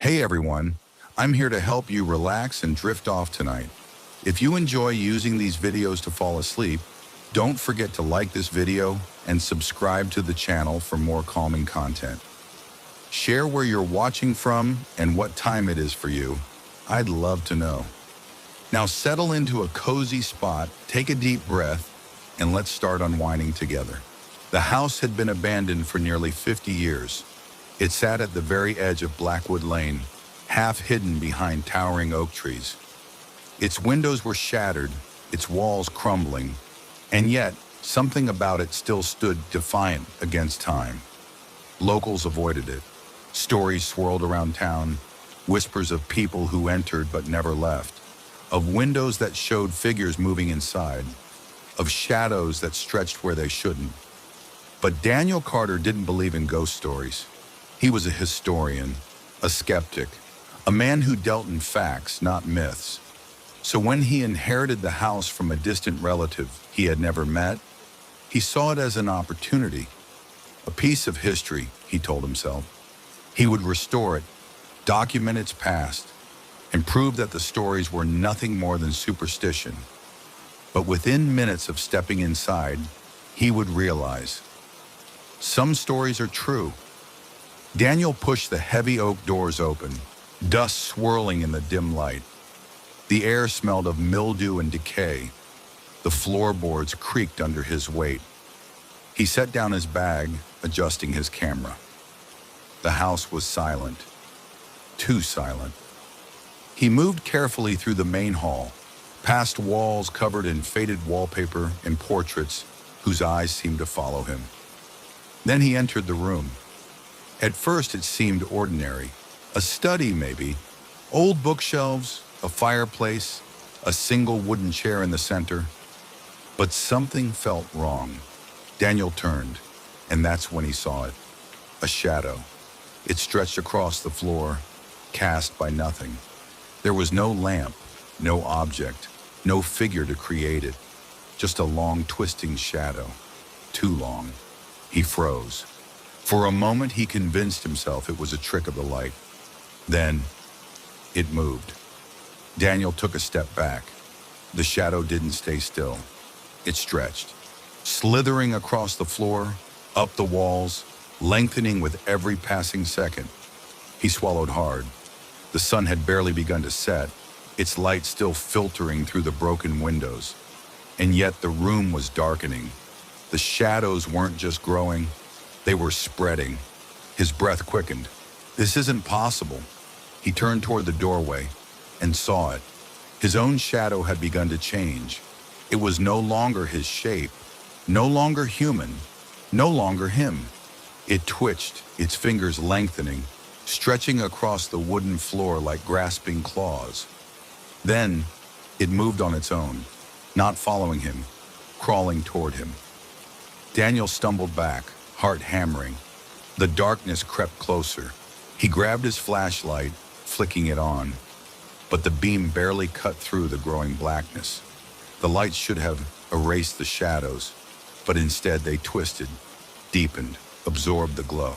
Hey everyone, I'm here to help you relax and drift off tonight. If you enjoy using these videos to fall asleep, don't forget to like this video and subscribe to the channel for more calming content. Share where you're watching from and what time it is for you. I'd love to know. Now settle into a cozy spot, take a deep breath, and let's start unwinding together. The house had been abandoned for nearly 50 years. It sat at the very edge of Blackwood Lane, half hidden behind towering oak trees. Its windows were shattered, its walls crumbling, and yet something about it still stood defiant against time. Locals avoided it. Stories swirled around town, whispers of people who entered but never left, of windows that showed figures moving inside, of shadows that stretched where they shouldn't. But Daniel Carter didn't believe in ghost stories. He was a historian, a skeptic, a man who dealt in facts, not myths. So when he inherited the house from a distant relative he had never met, he saw it as an opportunity, a piece of history, he told himself. He would restore it, document its past, and prove that the stories were nothing more than superstition. But within minutes of stepping inside, he would realize some stories are true. Daniel pushed the heavy oak doors open, dust swirling in the dim light. The air smelled of mildew and decay. The floorboards creaked under his weight. He set down his bag, adjusting his camera. The house was silent, too silent. He moved carefully through the main hall, past walls covered in faded wallpaper and portraits whose eyes seemed to follow him. Then he entered the room. At first it seemed ordinary, a study maybe, old bookshelves, a fireplace, a single wooden chair in the center. But something felt wrong. Daniel turned, and that's when he saw it. A shadow. It stretched across the floor, cast by nothing. There was no lamp, no object, no figure to create it, just a long twisting shadow. Too long. He froze. For a moment he convinced himself it was a trick of the light. Then it moved. Daniel took a step back. The shadow didn't stay still. It stretched, slithering across the floor, up the walls, lengthening with every passing second. He swallowed hard. The sun had barely begun to set, its light still filtering through the broken windows. And yet the room was darkening. The shadows weren't just growing, they were spreading. His breath quickened. This isn't possible. He turned toward the doorway and saw it. His own shadow had begun to change. It was no longer his shape, no longer human, no longer him. It twitched, its fingers lengthening, stretching across the wooden floor like grasping claws. Then it moved on its own, not following him, crawling toward him. Daniel stumbled back, heart hammering. The darkness crept closer. He grabbed his flashlight, flicking it on. But the beam barely cut through the growing blackness. The light should have erased the shadows, but instead they twisted, deepened, absorbed the glow.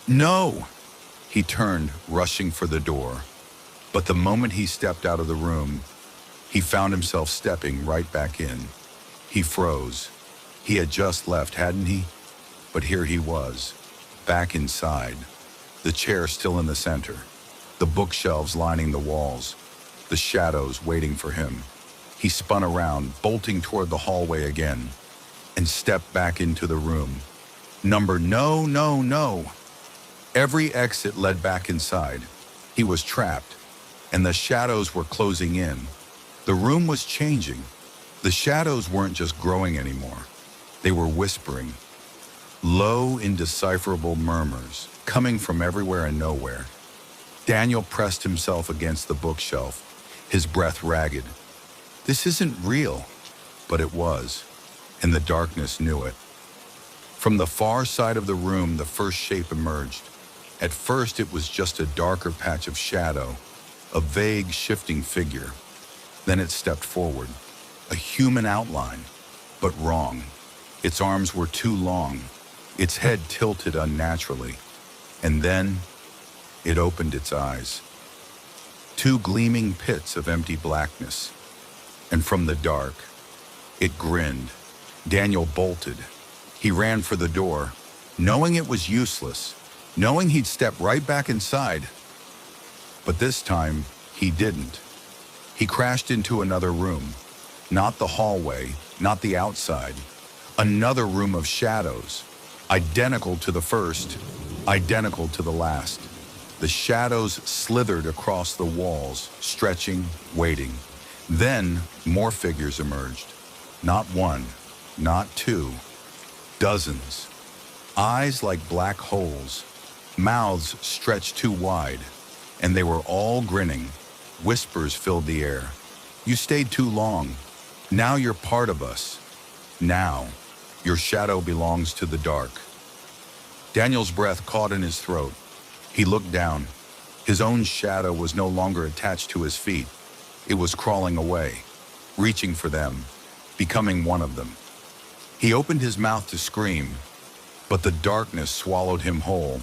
No! He turned, rushing for the door. But the moment he stepped out of the room, he found himself stepping right back in. He froze. He had just left, hadn't he? But here he was, back inside, the chair still in the center, the bookshelves lining the walls, the shadows waiting for him. He spun around, bolting toward the hallway again, and stepped back into the room. No. Every exit led back inside. He was trapped, and the shadows were closing in. The room was changing. The shadows weren't just growing anymore. They were whispering. Low, indecipherable murmurs, coming from everywhere and nowhere. Daniel pressed himself against the bookshelf, his breath ragged. This isn't real, but it was, and the darkness knew it. From the far side of the room, the first shape emerged. At first, it was just a darker patch of shadow, a vague, shifting figure. Then it stepped forward, a human outline, but wrong. Its arms were too long, its head tilted unnaturally, and then it opened its eyes. Two gleaming pits of empty blackness. And from the dark, it grinned. Daniel bolted. He ran for the door, knowing it was useless, knowing he'd step right back inside. But this time, he didn't. He crashed into another room. Not the hallway, not the outside. Another room of shadows, identical to the first, identical to the last. The shadows slithered across the walls, stretching, waiting. Then, more figures emerged. Not one, not two, dozens. Eyes like black holes, mouths stretched too wide, and they were all grinning. Whispers filled the air. You stayed too long. Now you're part of us. Now, your shadow belongs to the dark. Daniel's breath caught in his throat. He looked down. His own shadow was no longer attached to his feet. It was crawling away, reaching for them, becoming one of them. He opened his mouth to scream, but the darkness swallowed him whole.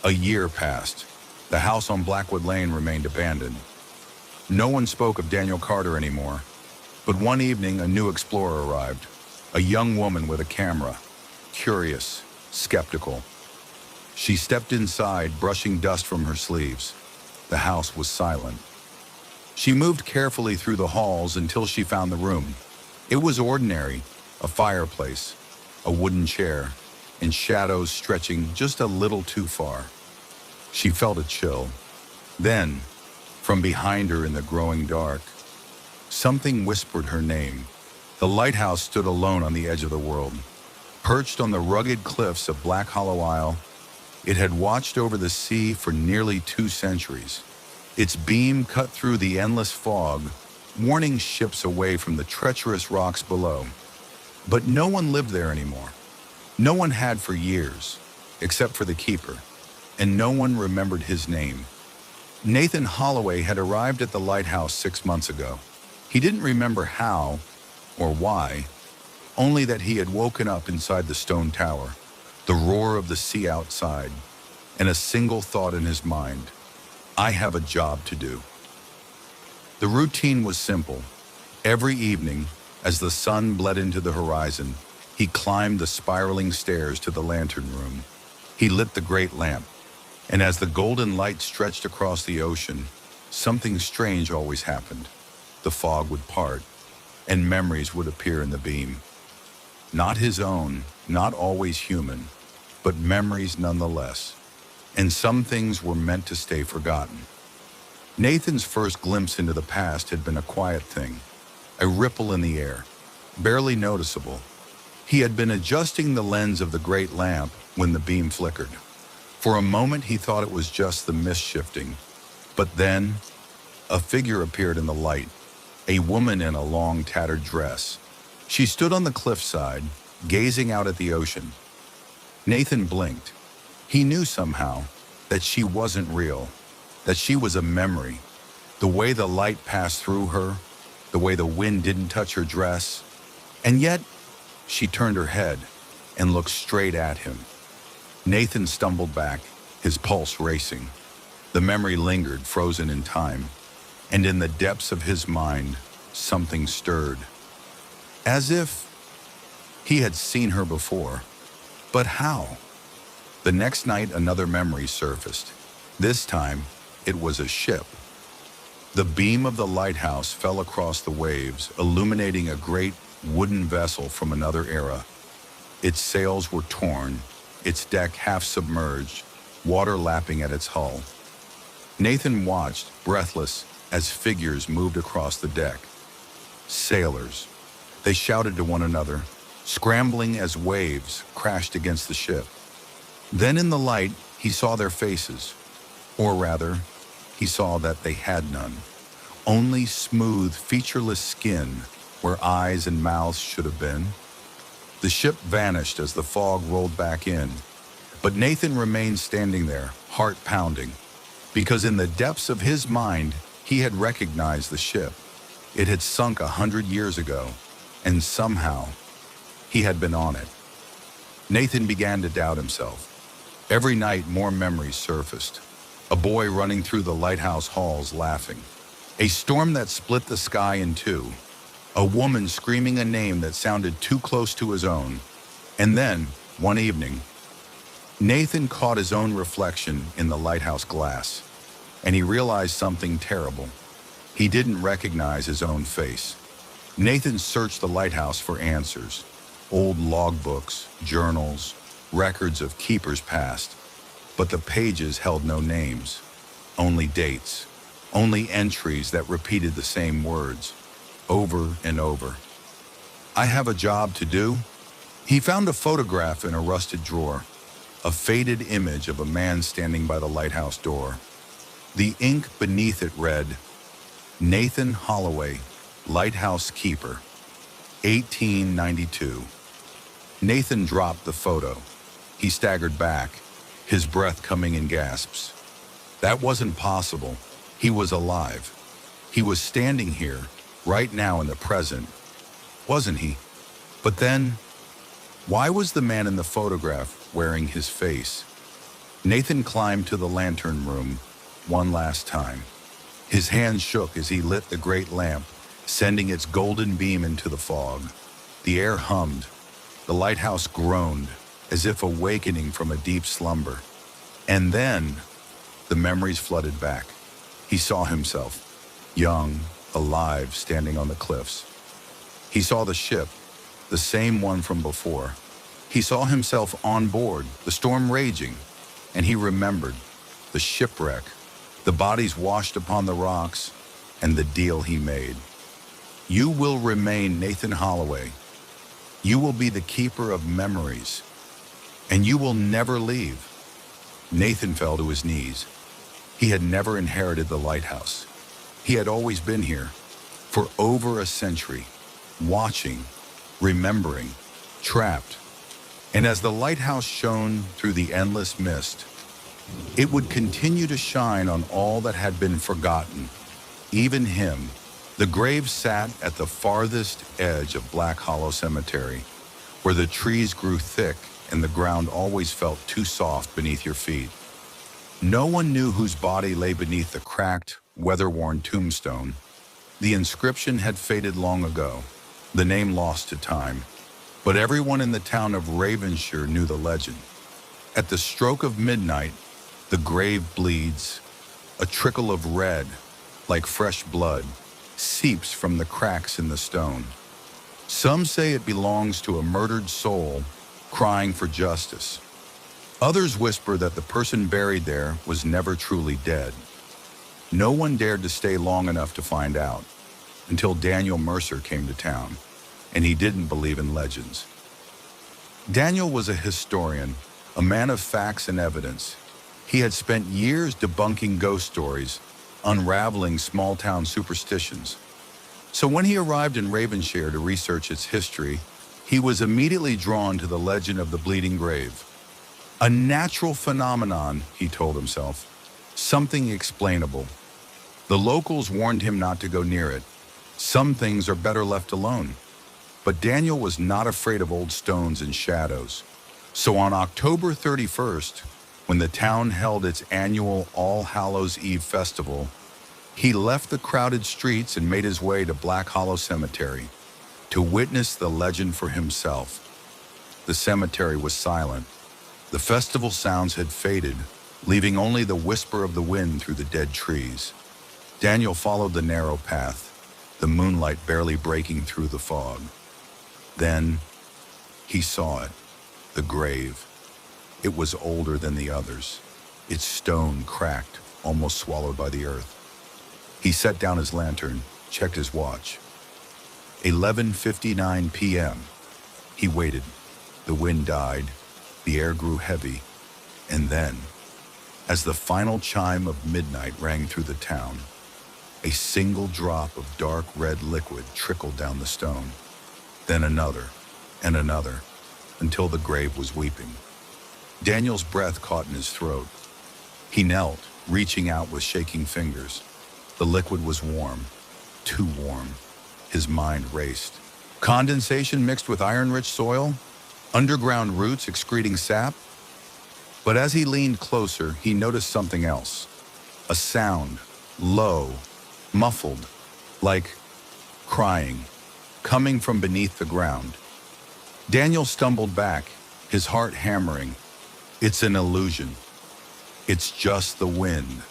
A year passed. The house on Blackwood Lane remained abandoned. No one spoke of Daniel Carter anymore. But one evening, a new explorer arrived. A young woman with a camera, curious, skeptical. She stepped inside, brushing dust from her sleeves. The house was silent. She moved carefully through the halls until she found the room. It was ordinary, a fireplace, a wooden chair, and shadows stretching just a little too far. She felt a chill. Then, from behind her in the growing dark, something whispered her name. The lighthouse stood alone on the edge of the world. Perched on the rugged cliffs of Black Hollow Isle, it had watched over the sea for nearly 2 centuries. Its beam cut through the endless fog, warning ships away from the treacherous rocks below. But no one lived there anymore. No one had for years, except for the keeper, and no one remembered his name. Nathan Holloway had arrived at the lighthouse 6 months ago. He didn't remember how or why, only that he had woken up inside the stone tower, the roar of the sea outside, and a single thought in his mind: I have a job to do. The routine was simple. Every evening, as the sun bled into the horizon, he climbed the spiraling stairs to the lantern room. He lit the great lamp, and as the golden light stretched across the ocean, something strange always happened. The fog would part, and memories would appear in the beam. Not his own, not always human, but memories nonetheless. And some things were meant to stay forgotten. Nathan's first glimpse into the past had been a quiet thing, a ripple in the air, barely noticeable. He had been adjusting the lens of the great lamp when the beam flickered. For a moment he thought it was just the mist shifting, but then a figure appeared in the light, a woman in a long tattered dress. She stood on the cliffside, gazing out at the ocean. Nathan blinked. He knew somehow that she wasn't real, that she was a memory. The way the light passed through her, the way the wind didn't touch her dress. And yet, she turned her head and looked straight at him. Nathan stumbled back, his pulse racing. The memory lingered, frozen in time, and in the depths of his mind, something stirred. As if he had seen her before. But how? The next night, another memory surfaced. This time, it was a ship. The beam of the lighthouse fell across the waves, illuminating a great wooden vessel from another era. Its sails were torn, its deck half submerged, water lapping at its hull. Nathan watched, breathless, as figures moved across the deck. Sailors. They shouted to one another, scrambling as waves crashed against the ship. Then in the light, he saw their faces. Or rather, he saw that they had none. Only smooth, featureless skin where eyes and mouths should have been. The ship vanished as the fog rolled back in, but Nathan remained standing there, heart pounding, because in the depths of his mind, he had recognized the ship. It had sunk 100 years ago, and somehow, he had been on it. Nathan began to doubt himself. Every night, more memories surfaced. A boy running through the lighthouse halls laughing. A storm that split the sky in two. A woman screaming a name that sounded too close to his own. And then, one evening, Nathan caught his own reflection in the lighthouse glass, and he realized something terrible. He didn't recognize his own face. Nathan searched the lighthouse for answers. Old logbooks, journals, records of keepers past. But the pages held no names, only dates, only entries that repeated the same words, over and over. I have a job to do. He found a photograph in a rusted drawer, a faded image of a man standing by the lighthouse door. The ink beneath it read, Nathan Holloway, Lighthouse Keeper, 1892. Nathan dropped the photo. He staggered back, his breath coming in gasps. That wasn't possible. He was alive. He was standing here, right now in the present, wasn't he? But then, why was the man in the photograph wearing his face? Nathan climbed to the lantern room one last time. His hand shook as he lit the great lamp, sending its golden beam into the fog. The air hummed. The lighthouse groaned, as if awakening from a deep slumber. And then, the memories flooded back. He saw himself, young, alive, standing on the cliffs. He saw the ship, the same one from before. He saw himself on board, the storm raging, and he remembered the shipwreck, the bodies washed upon the rocks, and the deal he made. You will remain Nathan Holloway. You will be the keeper of memories, and you will never leave. Nathan fell to his knees. He had never inherited the lighthouse. He had always been here, for over a century, watching, remembering, trapped. And as the lighthouse shone through the endless mist, it would continue to shine on all that had been forgotten, even him. The grave sat at the farthest edge of Black Hollow Cemetery, where the trees grew thick and the ground always felt too soft beneath your feet. No one knew whose body lay beneath the cracked, weather-worn tombstone. The inscription had faded long ago, the name lost to time, but everyone in the town of Ravenshire knew the legend. At the stroke of midnight, the grave bleeds. A trickle of red, like fresh blood, seeps from the cracks in the stone. Some say it belongs to a murdered soul crying for justice. Others whisper that the person buried there was never truly dead. No one dared to stay long enough to find out, until Daniel Mercer came to town, and he didn't believe in legends. Daniel was a historian, a man of facts and evidence. He had spent years debunking ghost stories, unraveling small-town superstitions. So when he arrived in Ravenshire to research its history, he was immediately drawn to the legend of the Bleeding Grave. A natural phenomenon, he told himself, something explainable. The locals warned him not to go near it. Some things are better left alone. But Daniel was not afraid of old stones and shadows. So on October 31st, when the town held its annual All Hallows Eve festival, he left the crowded streets and made his way to Black Hollow Cemetery to witness the legend for himself. The cemetery was silent. The festival sounds had faded, leaving only the whisper of the wind through the dead trees. Daniel followed the narrow path, the moonlight barely breaking through the fog. Then he saw it, the grave. It was older than the others, its stone cracked, almost swallowed by the earth. He set down his lantern, checked his watch. 11:59 p.m. He waited. The wind died, the air grew heavy, and then, as the final chime of midnight rang through the town, a single drop of dark red liquid trickled down the stone. Then another, and another, until the grave was weeping. Daniel's breath caught in his throat. He knelt, reaching out with shaking fingers. The liquid was warm, too warm. His mind raced. Condensation mixed with iron-rich soil? Underground roots excreting sap? But as he leaned closer, he noticed something else. A sound, low, muffled, like crying, coming from beneath the ground. Daniel stumbled back, his heart hammering. It's an illusion. It's just the wind.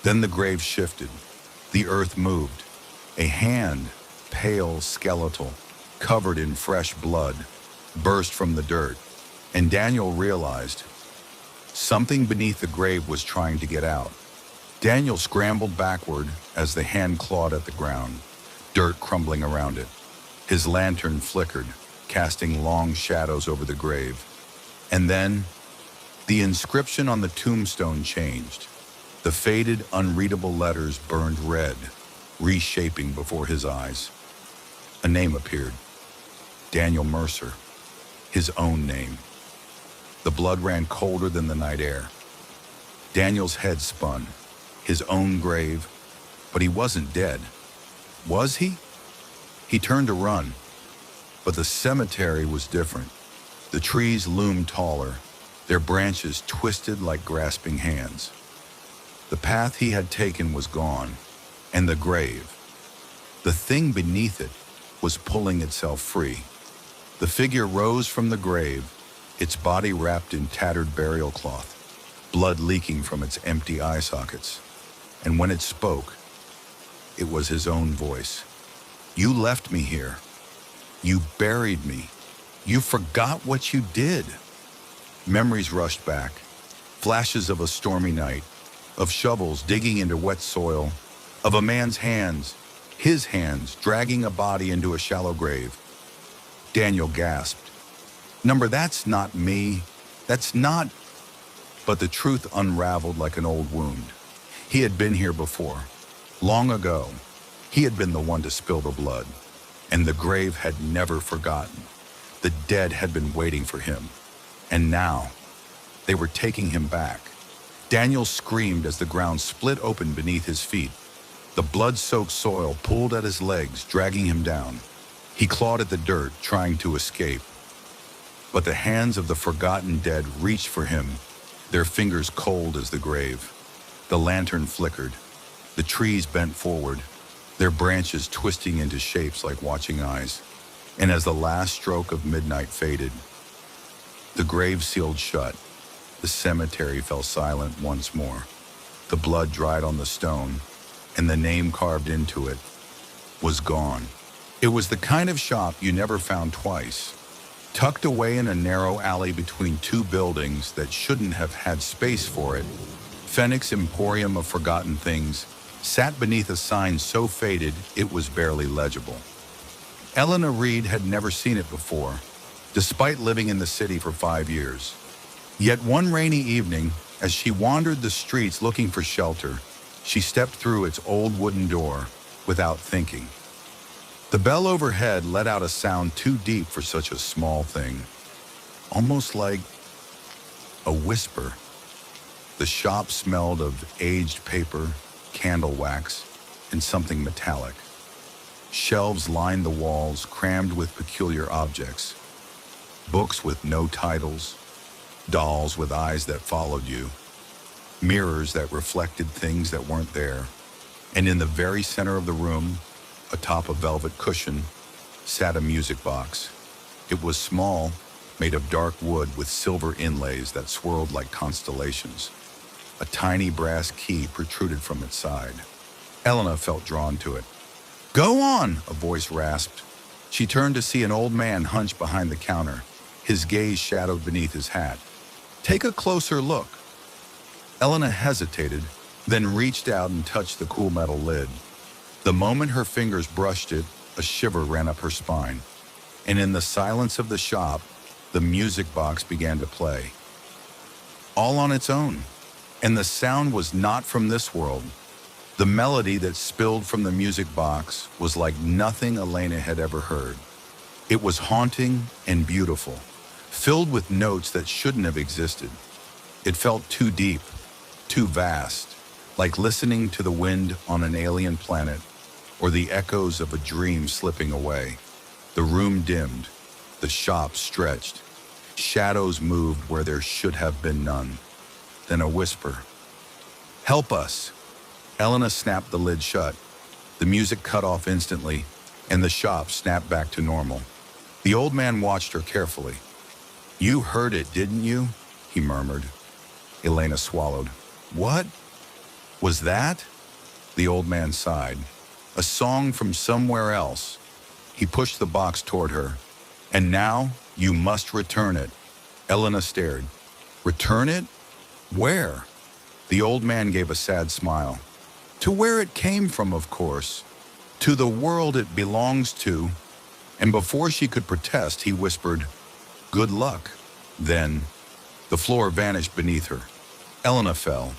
Then the grave shifted. The earth moved. A hand, pale, skeletal, covered in fresh blood, burst from the dirt, and Daniel realized something beneath the grave was trying to get out. Daniel scrambled backward as the hand clawed at the ground, dirt crumbling around it. His lantern flickered, casting long shadows over the grave. And then, the inscription on the tombstone changed. The faded, unreadable letters burned red, reshaping before his eyes. A name appeared. Daniel Mercer. His own name. The blood ran colder than the night air. Daniel's head spun. His own grave. But he wasn't dead. Was he? He turned to run. But the cemetery was different. The trees loomed taller, their branches twisted like grasping hands. The path he had taken was gone, and the grave, the thing beneath it, was pulling itself free. The figure rose from the grave, its body wrapped in tattered burial cloth, blood leaking from its empty eye sockets. And when it spoke, it was his own voice. You left me here. You buried me. You forgot what you did. Memories rushed back, flashes of a stormy night, of shovels digging into wet soil, of a man's hands, his hands dragging a body into a shallow grave. Daniel gasped. Number, that's not me. That's not... But the truth unraveled like an old wound. He had been here before. Long ago, he had been the one to spill the blood. And the grave had never forgotten. The dead had been waiting for him. And now, they were taking him back. Daniel screamed as the ground split open beneath his feet. The blood-soaked soil pulled at his legs, dragging him down. He clawed at the dirt, trying to escape. But the hands of the forgotten dead reached for him, their fingers cold as the grave. The lantern flickered. The trees bent forward, their branches twisting into shapes like watching eyes. And as the last stroke of midnight faded, the grave sealed shut. The cemetery fell silent once more. The blood dried on the stone, and the name carved into it was gone. It was the kind of shop you never found twice. Tucked away in a narrow alley between two buildings that shouldn't have had space for it, Fenwick's Emporium of Forgotten Things sat beneath a sign so faded it was barely legible. Eleanor Reed had never seen it before, despite living in the city for 5 years. Yet one rainy evening, as she wandered the streets looking for shelter, she stepped through its old wooden door without thinking. The bell overhead let out a sound too deep for such a small thing, almost like a whisper. The shop smelled of aged paper, candle wax, and something metallic. Shelves lined the walls, crammed with peculiar objects. Books with no titles, dolls with eyes that followed you, mirrors that reflected things that weren't there, and in the very center of the room, atop a velvet cushion, sat a music box. It was small, made of dark wood with silver inlays that swirled like constellations. A tiny brass key protruded from its side. Elena felt drawn to it. "Go on," a voice rasped. She turned to see an old man hunched behind the counter, his gaze shadowed beneath his hat. "Take a closer look." Elena hesitated, then reached out and touched the cool metal lid. The moment her fingers brushed it, a shiver ran up her spine. And in the silence of the shop, the music box began to play. All on its own. And the sound was not from this world. The melody that spilled from the music box was like nothing Elena had ever heard. It was haunting and beautiful, filled with notes that shouldn't have existed. It felt too deep, too vast, like listening to the wind on an alien planet or the echoes of a dream slipping away. The room dimmed, the shop stretched, shadows moved where there should have been none. Then a whisper. Help us. Elena snapped the lid shut. The music cut off instantly, and the shop snapped back to normal. The old man watched her carefully. You heard it, didn't you? He murmured. Elena swallowed. What was that? The old man sighed. A song from somewhere else. He pushed the box toward her. And now you must return it. Elena stared. Return it? Where? The old man gave a sad smile. To where it came from, of course. To the world it belongs to. And before she could protest, he whispered, Good luck. Then, the floor vanished beneath her. Elena fell.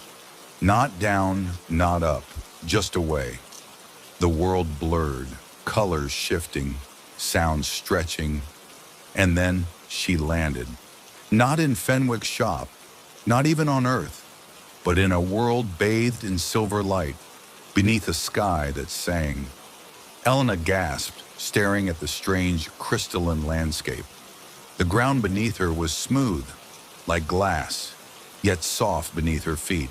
Not down, not up, just away. The world blurred, colors shifting, sounds stretching, and then she landed. Not in Fenwick's shop, not even on Earth, but in a world bathed in silver light, beneath a sky that sang. Elena gasped, staring at the strange, crystalline landscape. The ground beneath her was smooth, like glass, yet soft beneath her feet.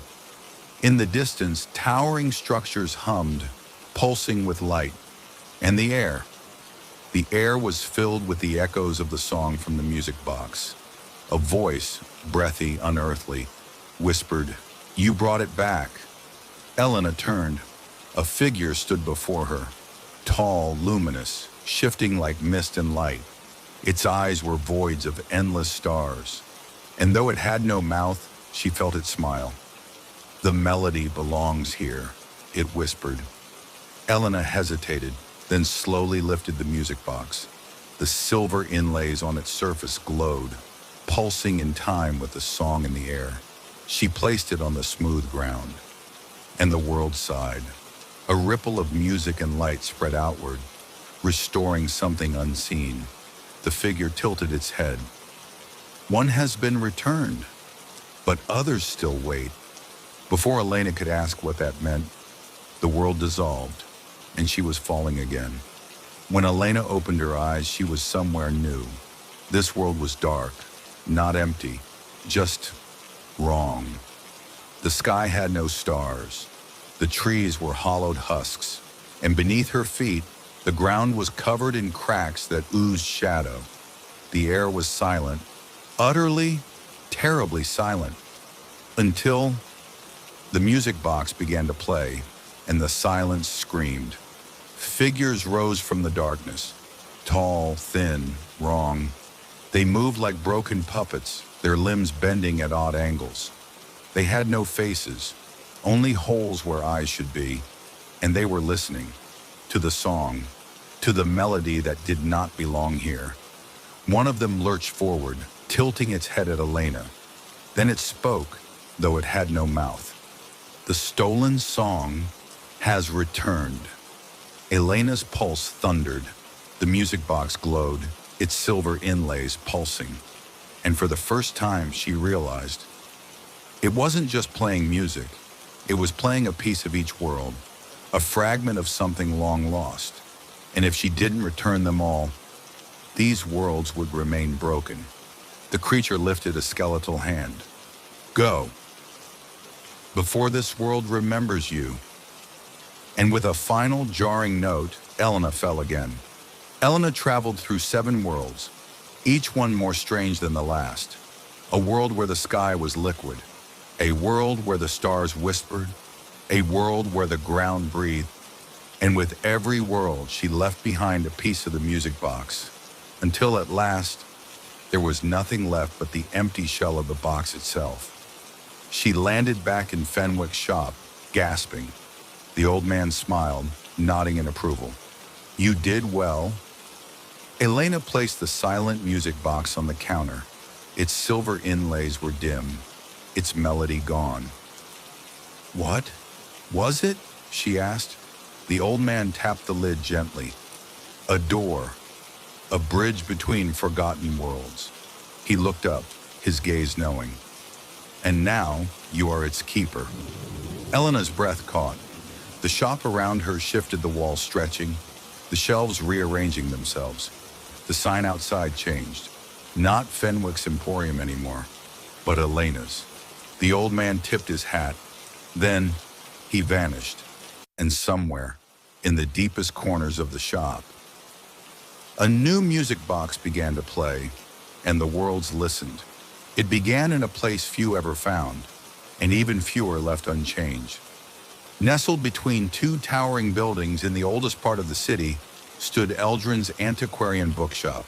In the distance, towering structures hummed, pulsing with light. And the air was filled with the echoes of the song from the music box. A voice, breathy, unearthly, whispered, You brought it back. Elena turned. A figure stood before her, tall, luminous, shifting like mist and light. Its eyes were voids of endless stars, and though it had no mouth, she felt it smile. The melody belongs here, it whispered. Elena hesitated, then slowly lifted the music box. The silver inlays on its surface glowed, pulsing in time with the song in the air. She placed it on the smooth ground, and the world sighed. A ripple of music and light spread outward, restoring something unseen. The figure tilted its head. One has been returned, but others still wait. Before Elena could ask what that meant, the world dissolved, and she was falling again. When Elena opened her eyes, she was somewhere new. This world was dark, not empty, just wrong. The sky had no stars. The trees were hollowed husks, and beneath her feet, the ground was covered in cracks that oozed shadow. The air was silent, utterly, terribly silent, until the music box began to play, and the silence screamed. Figures rose from the darkness, tall, thin, wrong. They moved like broken puppets, their limbs bending at odd angles. They had no faces, only holes where eyes should be, and they were listening to the song, to the melody that did not belong here. One of them lurched forward, tilting its head at Elena. Then it spoke, though it had no mouth. The stolen song has returned. Elena's pulse thundered. The music box glowed, its silver inlays pulsing. And for the first time, she realized it wasn't just playing music. It was playing a piece of each world, a fragment of something long lost. And if she didn't return them all, these worlds would remain broken. The creature lifted a skeletal hand. Go, before this world remembers you. And with a final jarring note, Elena fell again. Elena traveled through 7 worlds, each one more strange than the last. A world where the sky was liquid, a world where the stars whispered, a world where the ground breathed. And with every world, she left behind a piece of the music box, until at last, there was nothing left but the empty shell of the box itself. She landed back in Fenwick's shop, gasping. The old man smiled, nodding in approval. You did well. Elena placed the silent music box on the counter. Its silver inlays were dim, its melody gone. What was it? She asked. The old man tapped the lid gently. A door, a bridge between forgotten worlds. He looked up, his gaze knowing. And now you are its keeper. Elena's breath caught. The shop around her shifted, the walls stretching, the shelves rearranging themselves. The sign outside changed. Not Fenwick's Emporium anymore, but Elena's. The old man tipped his hat. Then he vanished, and somewhere, in the deepest corners of the shop, a new music box began to play, and the worlds listened. It began in a place few ever found, and even fewer left unchanged. Nestled between two towering buildings in the oldest part of the city stood Eldrin's antiquarian bookshop.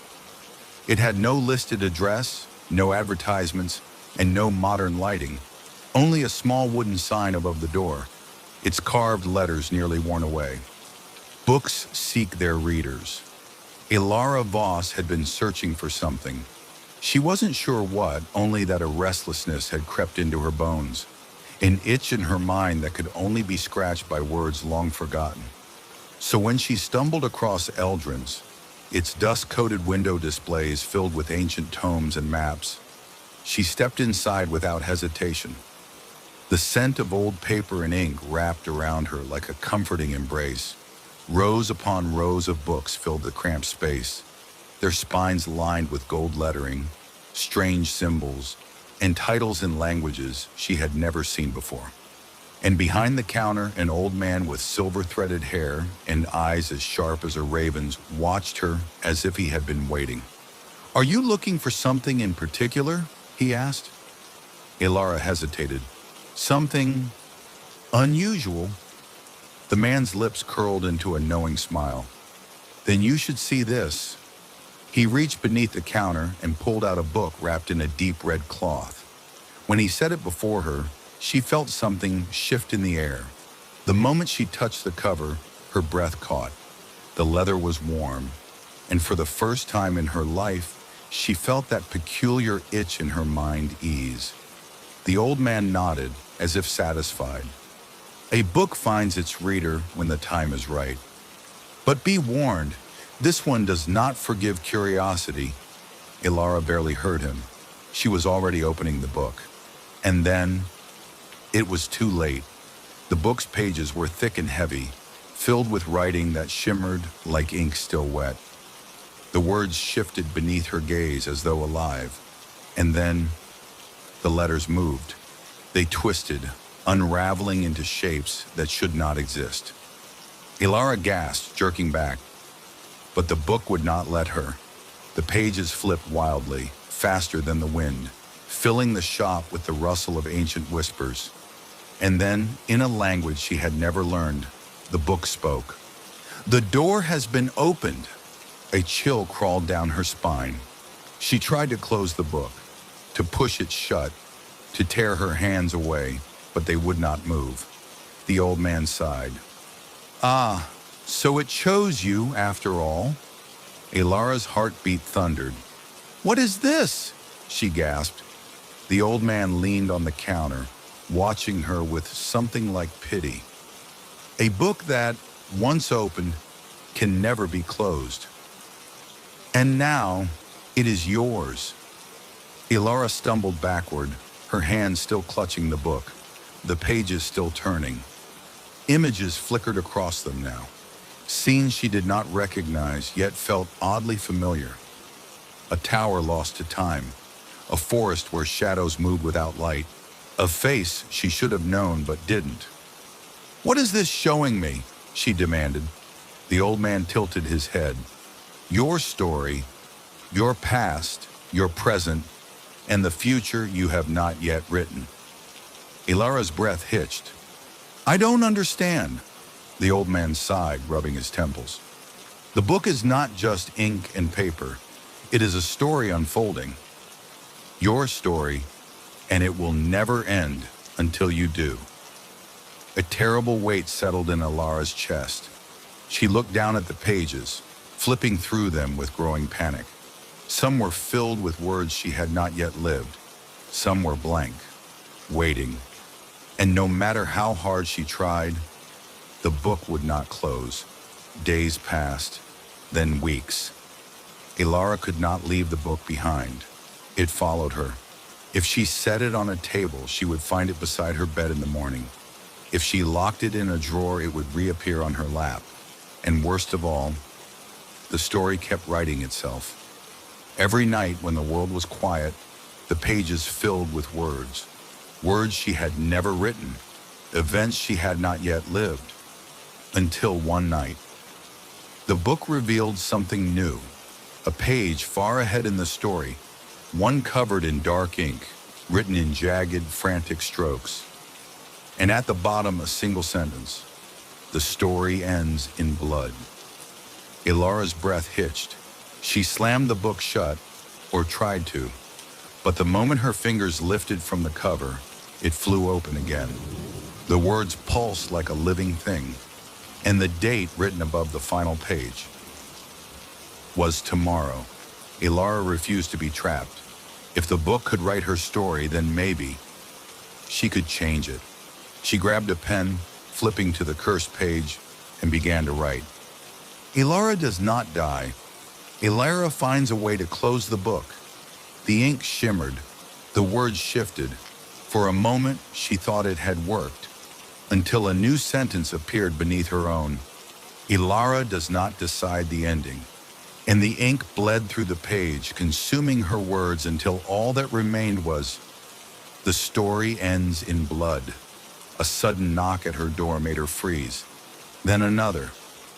It had no listed address, no advertisements, and no modern lighting, only a small wooden sign above the door, its carved letters nearly worn away. Books seek their readers. Ilara Voss had been searching for something. She wasn't sure what, only that a restlessness had crept into her bones, an itch in her mind that could only be scratched by words long forgotten. So when she stumbled across Eldrin's, its dust-coated window displays filled with ancient tomes and maps, she stepped inside without hesitation. The scent of old paper and ink wrapped around her like a comforting embrace. Rows upon rows of books filled the cramped space, their spines lined with gold lettering, strange symbols, and titles in languages she had never seen before. And behind the counter, an old man with silver-threaded hair and eyes as sharp as a raven's watched her as if he had been waiting. "Are you looking for something in particular?" he asked. Ilara hesitated. "Something unusual?" The man's lips curled into a knowing smile. "Then you should see this." He reached beneath the counter and pulled out a book wrapped in a deep red cloth. When he set it before her, she felt something shift in the air. The moment she touched the cover, her breath caught. The leather was warm, and for the first time in her life, she felt that peculiar itch in her mind ease. The old man nodded, as if satisfied. "A book finds its reader when the time is right. But be warned, this one does not forgive curiosity." Ilara barely heard him. She was already opening the book. And then, it was too late. The book's pages were thick and heavy, filled with writing that shimmered like ink still wet. The words shifted beneath her gaze as though alive. And then, the letters moved. They twisted, unraveling into shapes that should not exist. Ilara gasped, jerking back. But the book would not let her. The pages flipped wildly, faster than the wind, filling the shop with the rustle of ancient whispers. And then, in a language she had never learned, the book spoke. "The door has been opened." A chill crawled down her spine. She tried to close the book, to push it shut, to tear her hands away, but they would not move. The old man sighed. "Ah, so it chose you after all?" Ilara's heartbeat thundered. "What is this?" she gasped. The old man leaned on the counter, watching her with something like pity. "A book that, once opened, can never be closed. And now, it is yours." Ilara stumbled backward, her hand still clutching the book, the pages still turning. Images flickered across them now. Scenes she did not recognize, yet felt oddly familiar. A tower lost to time, a forest where shadows moved without light, a face she should have known but didn't. "What is this showing me?" she demanded. The old man tilted his head. "Your story, your past, your present, and the future you have not yet written." Ilara's breath hitched. "I don't understand." The old man sighed, rubbing his temples. "The book is not just ink and paper. It is a story unfolding. Your story, and it will never end until you do." A terrible weight settled in Ilara's chest. She looked down at the pages, flipping through them with growing panic. Some were filled with words she had not yet lived. Some were blank, waiting. And no matter how hard she tried, the book would not close. Days passed, then weeks. Ilara could not leave the book behind. It followed her. If she set it on a table, she would find it beside her bed in the morning. If she locked it in a drawer, it would reappear on her lap. And worst of all, the story kept writing itself. Every night when the world was quiet, the pages filled with words. Words she had never written. events she had not yet lived, until one night. The book revealed something new, a page far ahead in the story, one covered in dark ink, written in jagged, frantic strokes. And at the bottom, a single sentence: "The story ends in blood." Ilara's breath hitched. She slammed the book shut, or tried to, but the moment her fingers lifted from the cover, it flew open again. The words pulsed like a living thing, and the date written above the final page was tomorrow. Ilara refused to be trapped. If the book could write her story, then maybe she could change it. She grabbed a pen, flipping to the cursed page, and began to write. Ilara does not die. Ilara finds a way to close the book. The ink shimmered. The words shifted. For a moment, she thought it had worked, until a new sentence appeared beneath her own. Ilara does not decide the ending. And the ink bled through the page, consuming her words until all that remained was, "The story ends in blood." A sudden knock at her door made her freeze. Then another,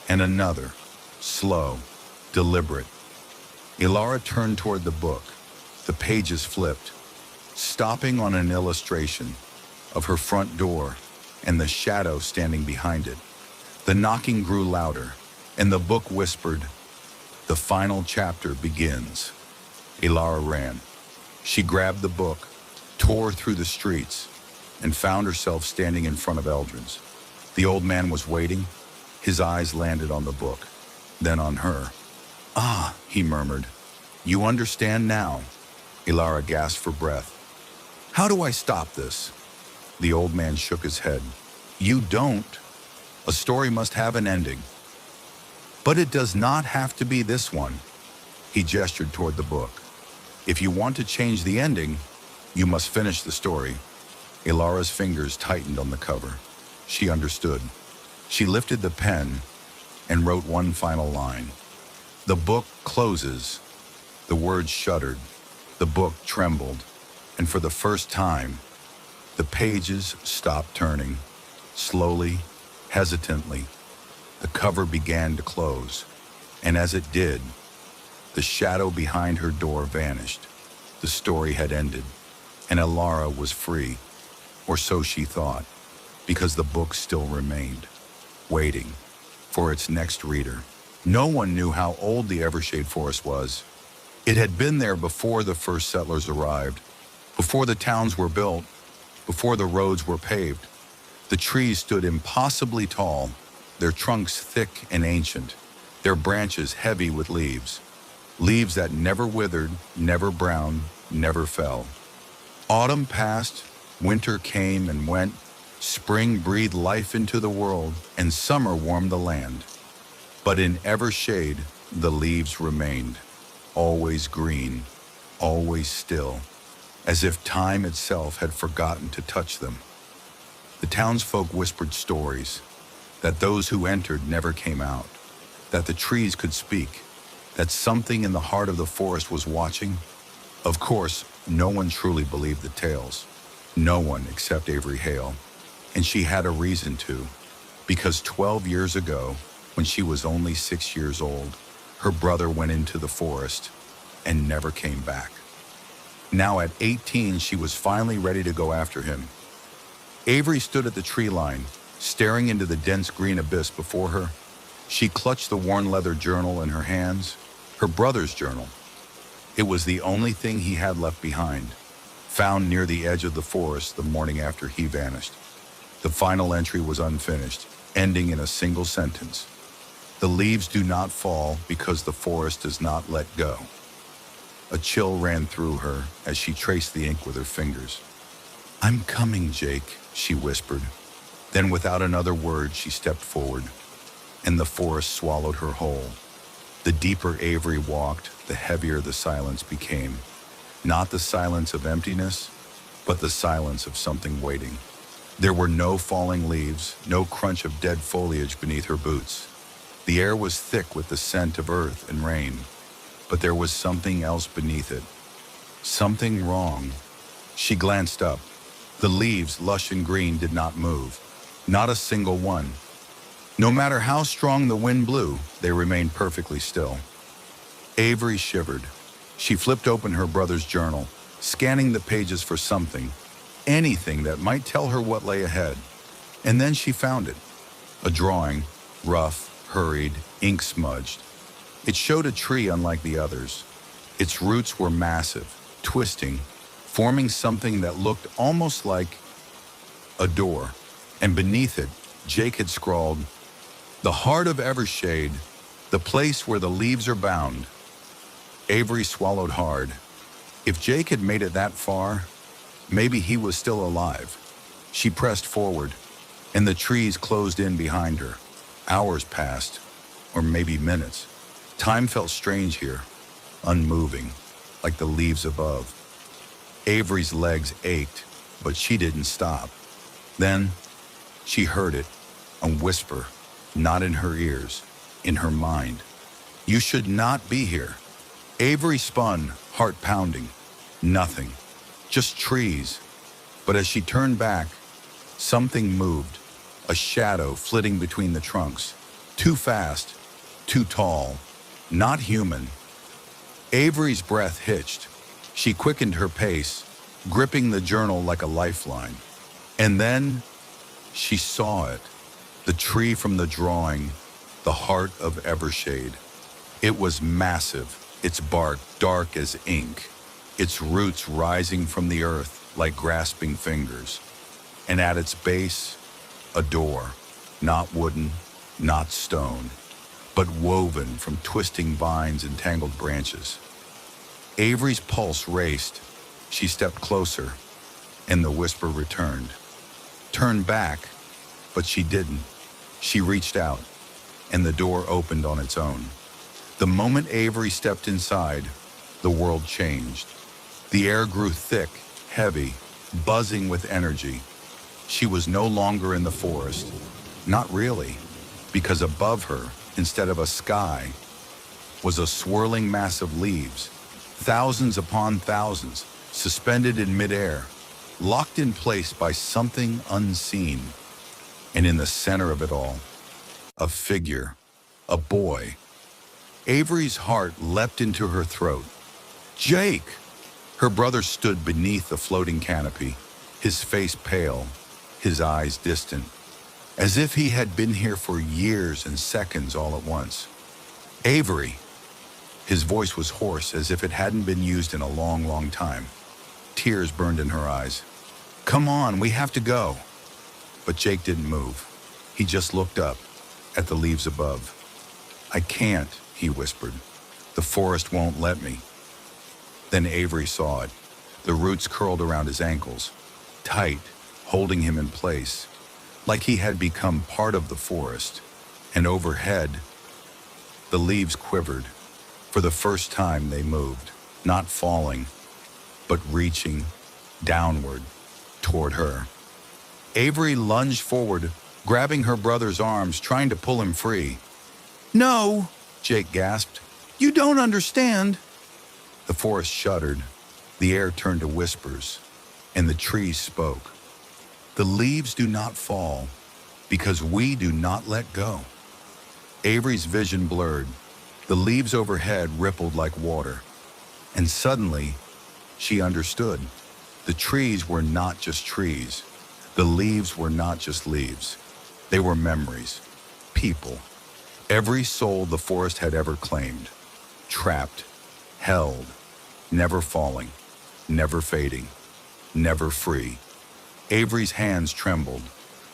and another, slow, deliberate. Ilara turned toward the book. The pages flipped, stopping on an illustration of her front door and the shadow standing behind it. The knocking grew louder, and the book whispered, "The final chapter begins." Ilara ran. She grabbed the book, tore through the streets, and found herself standing in front of Eldrin's. The old man was waiting. His eyes landed on the book, then on her. "Ah," he murmured. "You understand now?" Ilara gasped for breath. "How do I stop this?" The old man shook his head. "You don't. A story must have an ending. But it does not have to be this one." He gestured toward the book. "If you want to change the ending, you must finish the story." Ilara's fingers tightened on the cover. She understood. She lifted the pen and wrote one final line. "The book closes." The words shuddered. The book trembled. And for the first time, the pages stopped turning. Slowly, hesitantly, the cover began to close. And as it did, the shadow behind her door vanished. The story had ended, and Ilara was free. Or so she thought, because the book still remained, waiting for its next reader. No one knew how old the Evershade Forest was. It had been there before the first settlers arrived, before the towns were built, before the roads were paved. The trees stood impossibly tall, their trunks thick and ancient, their branches heavy with leaves. Leaves that never withered, never browned, never fell. Autumn passed, winter came and went, spring breathed life into the world, and summer warmed the land. But in Evershade, the leaves remained, always green, always still, as if time itself had forgotten to touch them. The townsfolk whispered stories, that those who entered never came out, that the trees could speak, that something in the heart of the forest was watching. Of course, no one truly believed the tales. No one except Avery Hale. And she had a reason to, because 12 years ago, when she was only 6 years old, her brother went into the forest and never came back. Now at 18, she was finally ready to go after him. Avery stood at the tree line, staring into the dense green abyss before her. She clutched the worn leather journal in her hands, her brother's journal. It was the only thing he had left behind, found near the edge of the forest the morning after he vanished. The final entry was unfinished, ending in a single sentence. The leaves do not fall because the forest does not let go. A chill ran through her as she traced the ink with her fingers. "I'm coming, Jake," she whispered. Then without another word, she stepped forward, and the forest swallowed her whole. The deeper Avery walked, the heavier the silence became. Not the silence of emptiness, but the silence of something waiting. There were no falling leaves, no crunch of dead foliage beneath her boots. The air was thick with the scent of earth and rain, but there was something else beneath it. Something wrong. She glanced up. The leaves, lush and green, did not move. Not a single one. No matter how strong the wind blew, they remained perfectly still. Avery shivered. She flipped open her brother's journal, scanning the pages for something, anything that might tell her what lay ahead. And then she found it. A drawing, rough, hurried, ink smudged. It showed a tree unlike the others. Its roots were massive, twisting, forming something that looked almost like a door. And beneath it, Jake had scrawled, "The heart of Evershade, the place where the leaves are bound." Avery swallowed hard. If Jake had made it that far, maybe he was still alive. She pressed forward, and the trees closed in behind her. Hours passed, or maybe minutes. Time felt strange here, unmoving, like the leaves above. Avery's legs ached, but she didn't stop. Then, she heard it, a whisper, not in her ears, in her mind. "You should not be here." Avery spun, heart pounding. Nothing, just trees. But as she turned back, something moved, a shadow flitting between the trunks. Too fast, too tall, not human. Avery's breath hitched. She quickened her pace, gripping the journal like a lifeline. And then she saw it, the tree from the drawing, the heart of Evershade. It was massive, its bark dark as ink, its roots rising from the earth like grasping fingers. And at its base, a door, not wooden, not stone, but woven from twisting vines and tangled branches. Avery's pulse raced. She stepped closer, and the whisper returned. Turn back, but she didn't. She reached out, and the door opened on its own. The moment Avery stepped inside, the world changed. The air grew thick, heavy, buzzing with energy. She was no longer in the forest. Not really, because above her, instead of a sky, was a swirling mass of leaves, thousands upon thousands, suspended in midair, locked in place by something unseen. And in the center of it all, a figure, a boy. Avery's heart leapt into her throat. Jake! Her brother stood beneath the floating canopy, his face pale, his eyes distant, as if he had been here for years and seconds all at once. Avery! His voice was hoarse, as if it hadn't been used in a long, long time. Tears burned in her eyes. Come on, we have to go. But Jake didn't move. He just looked up, at the leaves above. I can't, he whispered. The forest won't let me. Then Avery saw it. The roots curled around his ankles, tight, holding him in place, like he had become part of the forest. And overhead, the leaves quivered. For the first time they moved, not falling, but reaching downward toward her. Avery lunged forward, grabbing her brother's arms, trying to pull him free. No, Jake gasped. You don't understand. The forest shuddered, the air turned to whispers, and the trees spoke. The leaves do not fall because we do not let go. Avery's vision blurred. The leaves overhead rippled like water. And suddenly, she understood. The trees were not just trees. The leaves were not just leaves. They were memories, people, every soul the forest had ever claimed, trapped, held, never falling, never fading, never free. Avery's hands trembled,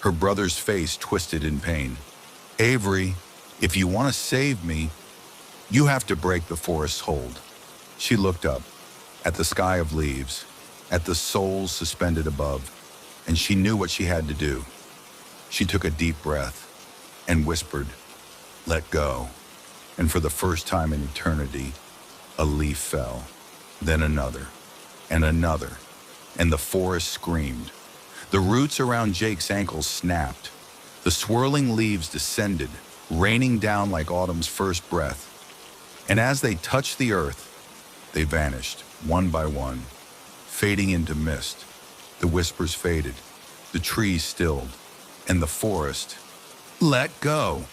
her brother's face twisted in pain. Avery, if you want to save me, you have to break the forest's hold. She looked up, at the sky of leaves, at the souls suspended above, and she knew what she had to do. She took a deep breath and whispered, let go. And for the first time in eternity, a leaf fell, then another, and another, and the forest screamed. The roots around Jake's ankles snapped. The swirling leaves descended, raining down like autumn's first breath. And as they touched the earth, they vanished, one by one, fading into mist. The whispers faded, the trees stilled, and the forest let go.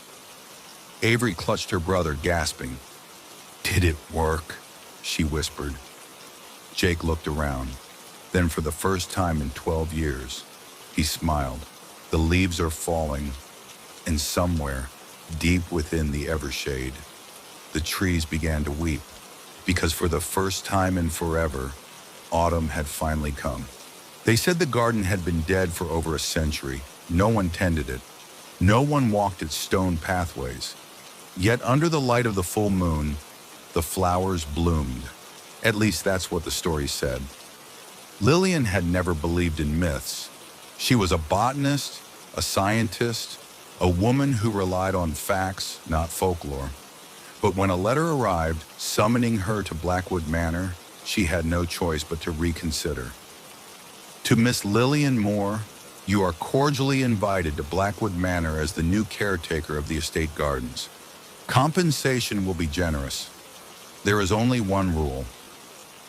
Avery clutched her brother, gasping. "Did it work?" she whispered. Jake looked around. Then, for the first time in 12 years, he smiled. The leaves are falling, and somewhere, deep within the evershade, the trees began to weep, because for the first time in forever, autumn had finally come. They said the garden had been dead for over a century. No one tended it. No one walked its stone pathways. Yet under the light of the full moon, the flowers bloomed. At least that's what the story said. Lillian had never believed in myths. She was a botanist, a scientist, a woman who relied on facts, not folklore. But when a letter arrived summoning her to Blackwood Manor, she had no choice but to reconsider. To Miss Lillian Moore, you are cordially invited to Blackwood Manor as the new caretaker of the estate gardens. Compensation will be generous. There is only one rule: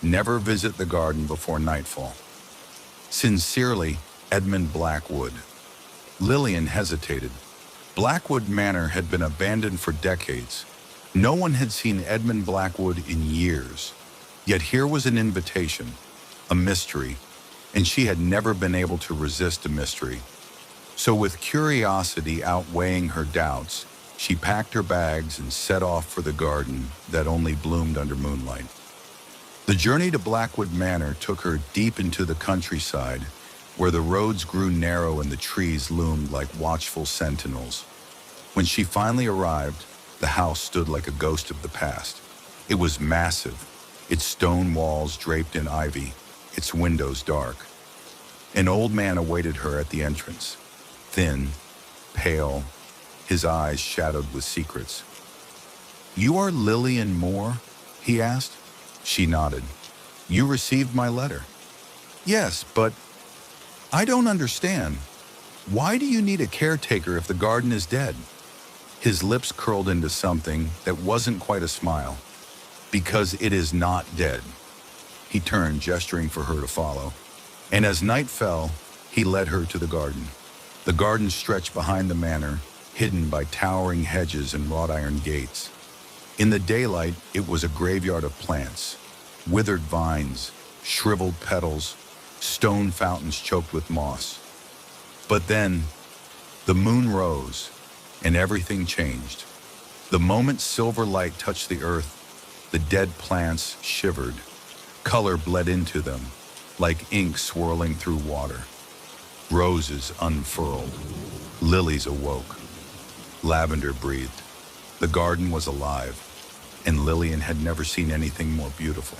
never visit the garden before nightfall. Sincerely, Edmund Blackwood. Lillian hesitated. Blackwood Manor had been abandoned for decades. No one had seen Edmund Blackwood in years. Yet here was an invitation, a mystery, and she had never been able to resist a mystery. So with curiosity outweighing her doubts, she packed her bags and set off for the garden that only bloomed under moonlight. The journey to Blackwood Manor took her deep into the countryside, where the roads grew narrow and the trees loomed like watchful sentinels. When she finally arrived, the house stood like a ghost of the past. It was massive, its stone walls draped in ivy, its windows dark. An old man awaited her at the entrance, thin, pale, his eyes shadowed with secrets. "You are Lillian Moore?" he asked. She nodded. "You received my letter?" "Yes, but I don't understand. Why do you need a caretaker if the garden is dead?" His lips curled into something that wasn't quite a smile. "Because it is not dead." He turned, gesturing for her to follow. And as night fell, he led her to the garden. The garden stretched behind the manor, hidden by towering hedges and wrought iron gates. In the daylight, it was a graveyard of plants, withered vines, shriveled petals, stone fountains choked with moss. But then, the moon rose, and everything changed. The moment silver light touched the earth, the dead plants shivered. Color bled into them, like ink swirling through water. Roses unfurled. Lilies awoke. Lavender breathed. The garden was alive, and Lillian had never seen anything more beautiful.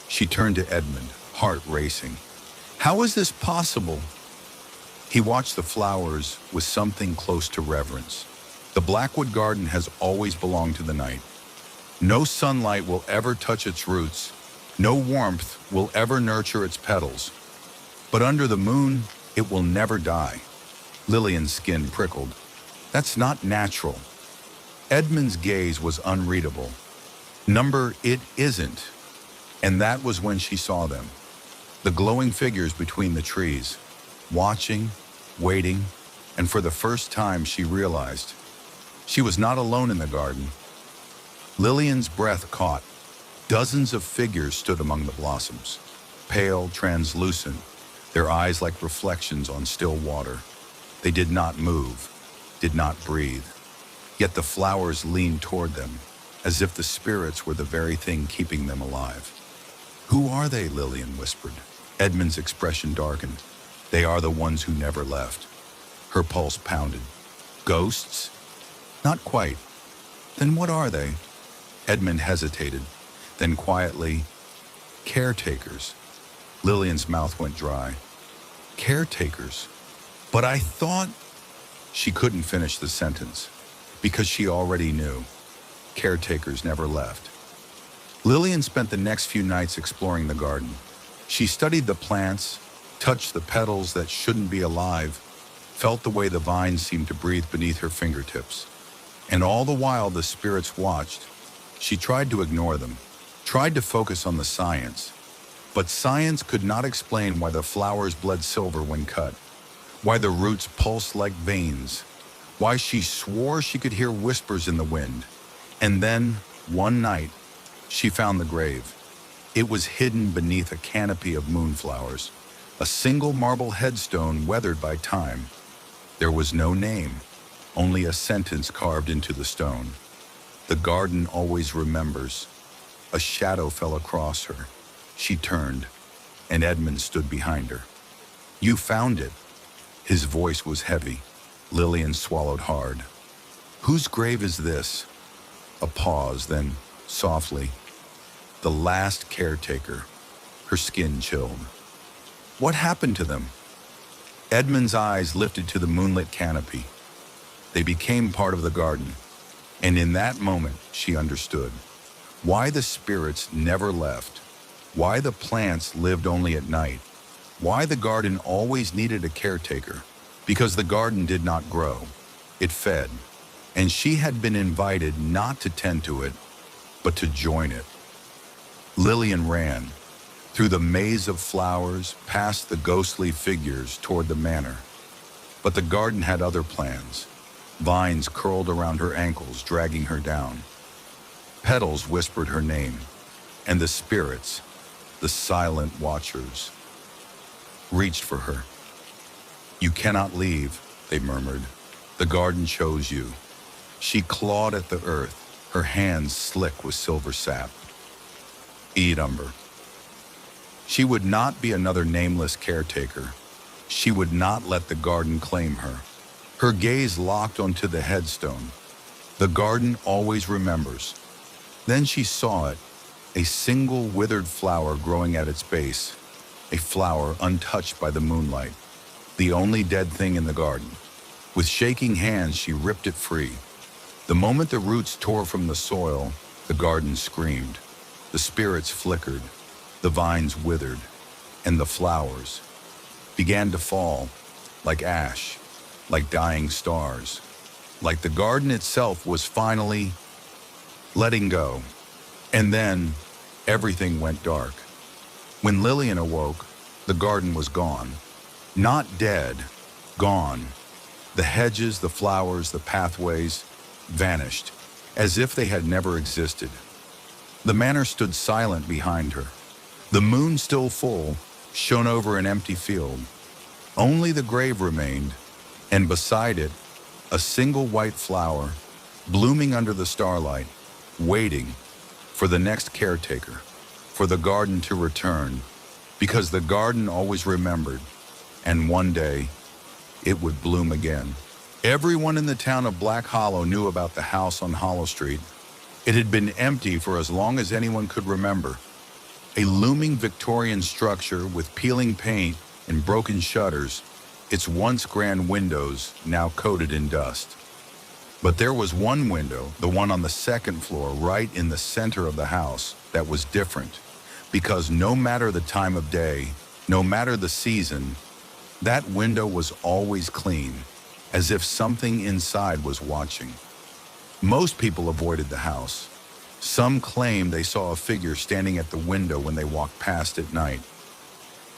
She turned to Edmund, heart racing. "How is this possible?" He watched the flowers with something close to reverence. The Blackwood garden has always belonged to the night. No sunlight will ever touch its roots. No warmth will ever nurture its petals. But under the moon, it will never die. Lillian's skin prickled. That's not natural. Edmund's gaze was unreadable. It isn't. And that was when she saw them. The glowing figures between the trees, watching, waiting, and for the first time she realized she was not alone in the garden. Lillian's breath caught. Dozens of figures stood among the blossoms, pale, translucent, their eyes like reflections on still water. They did not move, did not breathe, yet the flowers leaned toward them, as if the spirits were the very thing keeping them alive. "Who are they?" Lillian whispered. Edmund's expression darkened. "They are the ones who never left." Her pulse pounded. "Ghosts?" "Not quite." "Then what are they?" Edmund hesitated. Then quietly, "Caretakers." Lillian's mouth went dry. "Caretakers? But I thought—" She couldn't finish the sentence, because she already knew. Caretakers never left. Lillian spent the next few nights exploring the garden. She studied the plants, touched the petals that shouldn't be alive, felt the way the vines seemed to breathe beneath her fingertips. And all the while the spirits watched, she tried to ignore them, tried to focus on the science. But science could not explain why the flowers bled silver when cut, why the roots pulsed like veins, why she swore she could hear whispers in the wind. And then, one night, she found the grave. It was hidden beneath a canopy of moonflowers, a single marble headstone weathered by time. There was no name, only a sentence carved into the stone. The garden always remembers. A shadow fell across her. She turned, and Edmund stood behind her. "You found it." His voice was heavy. Lillian swallowed hard. "Whose grave is this?" A pause, then, softly, "The last caretaker." Her skin chilled. "What happened to them?" Edmund's eyes lifted to the moonlit canopy. They became part of the garden, and in that moment she understood why the spirits never left, why the plants lived only at night, why the garden always needed a caretaker. Because the garden did not grow, it fed, and she had been invited not to tend to it, but to join it. Lillian ran, through the maze of flowers, past the ghostly figures toward the manor. But the garden had other plans. Vines curled around her ankles, dragging her down. Petals whispered her name, and the spirits, the silent watchers, reached for her. "You cannot leave," they murmured. "The garden chose you." She clawed at the earth, her hands slick with silver sap. "Eat umber." She would not be another nameless caretaker. She would not let the garden claim her. Her gaze locked onto the headstone. The garden always remembers. Then she saw it, a single withered flower growing at its base, a flower untouched by the moonlight, the only dead thing in the garden. With shaking hands, she ripped it free. The moment the roots tore from the soil, the garden screamed. The spirits flickered, the vines withered, and the flowers began to fall like ash, like dying stars, like the garden itself was finally letting go. And then everything went dark. When Lillian awoke, the garden was gone. Not dead, gone. The hedges, the flowers, the pathways vanished, as if they had never existed. The manor stood silent behind her. The moon, still full, shone over an empty field. Only the grave remained, and beside it, a single white flower, blooming under the starlight, waiting for the next caretaker, for the garden to return, because the garden always remembered, and one day, it would bloom again. Everyone in the town of Black Hollow knew about the house on Hollow Street. It had been empty for as long as anyone could remember. A looming Victorian structure with peeling paint and broken shutters, its once grand windows now coated in dust. But there was one window, the one on the second floor, right in the center of the house, that was different, because no matter the time of day, no matter the season, that window was always clean, as if something inside was watching. Most people avoided the house. Some claimed they saw a figure standing at the window when they walked past at night.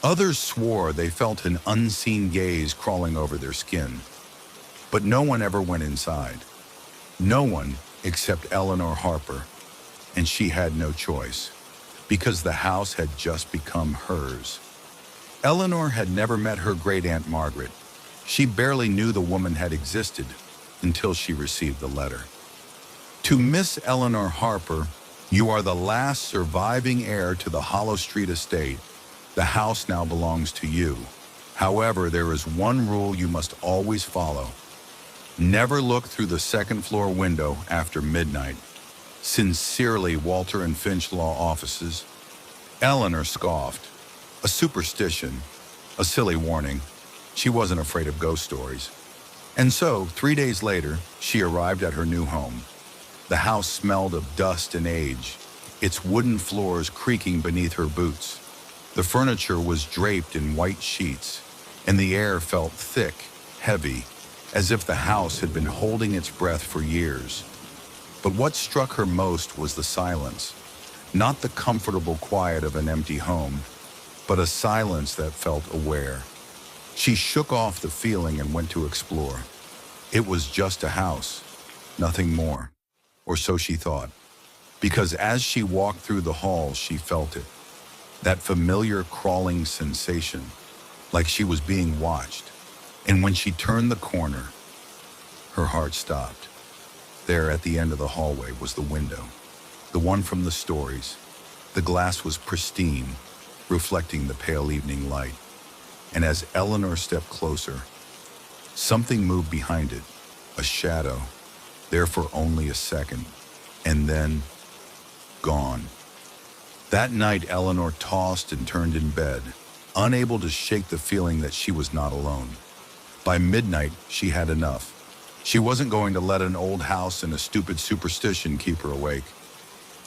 Others swore they felt an unseen gaze crawling over their skin. But no one ever went inside. No one except Eleanor Harper, and she had no choice, because the house had just become hers. Eleanor had never met her great-aunt Margaret. She barely knew the woman had existed until she received the letter. To Miss Eleanor Harper, you are the last surviving heir to the Hollow Street estate. The house now belongs to you. However, there is one rule you must always follow. Never look through the second floor window after midnight. Sincerely, Walter and Finch Law Offices. Eleanor scoffed. A superstition, a silly warning. She wasn't afraid of ghost stories. And so, 3 days later, she arrived at her new home. The house smelled of dust and age, its wooden floors creaking beneath her boots. The furniture was draped in white sheets, and the air felt thick, heavy, as if the house had been holding its breath for years. But what struck her most was the silence. Not the comfortable quiet of an empty home, but a silence that felt aware. She shook off the feeling and went to explore. It was just a house, nothing more, or so she thought, because as she walked through the halls, she felt it, that familiar crawling sensation, like she was being watched. And when she turned the corner, her heart stopped. There at the end of the hallway was the window, the one from the stories. The glass was pristine, reflecting the pale evening light. And as Eleanor stepped closer, something moved behind it, a shadow, there for only a second, and then gone. That night, Eleanor tossed and turned in bed, unable to shake the feeling that she was not alone. By midnight, she had enough. She wasn't going to let an old house and a stupid superstition keep her awake.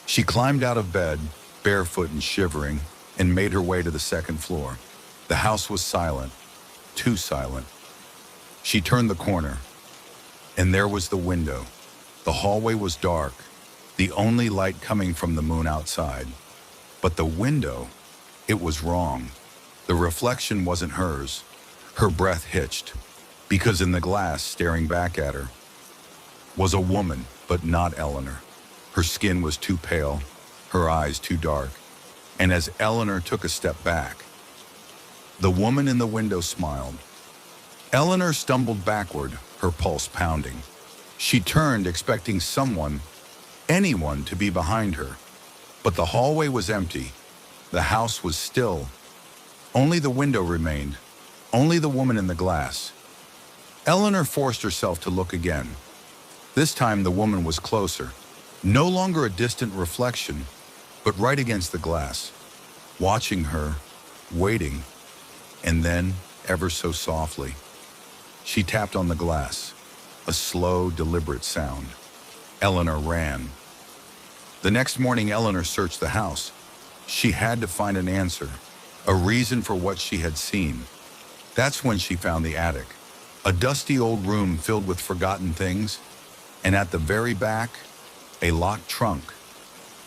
She climbed out of bed, barefoot and shivering, and made her way to the second floor. The house was silent, too silent. She turned the corner, and there was the window. The hallway was dark, the only light coming from the moon outside. But the window, it was wrong. The reflection wasn't hers. Her breath hitched, because in the glass, staring back at her, was a woman, but not Eleanor. Her skin was too pale, her eyes too dark. And as Eleanor took a step back, the woman in the window smiled. Eleanor stumbled backward, her pulse pounding. She turned, expecting someone, anyone, to be behind her. But the hallway was empty. The house was still. Only the window remained. Only the woman in the glass. Eleanor forced herself to look again. This time the woman was closer. No longer a distant reflection, but right against the glass. Watching her, waiting, and then, ever so softly, she tapped on the glass. A slow, deliberate sound. Eleanor ran. The next morning, Eleanor searched the house. She had to find an answer, a reason for what she had seen. That's when she found the attic, a dusty old room filled with forgotten things, and at the very back, a locked trunk.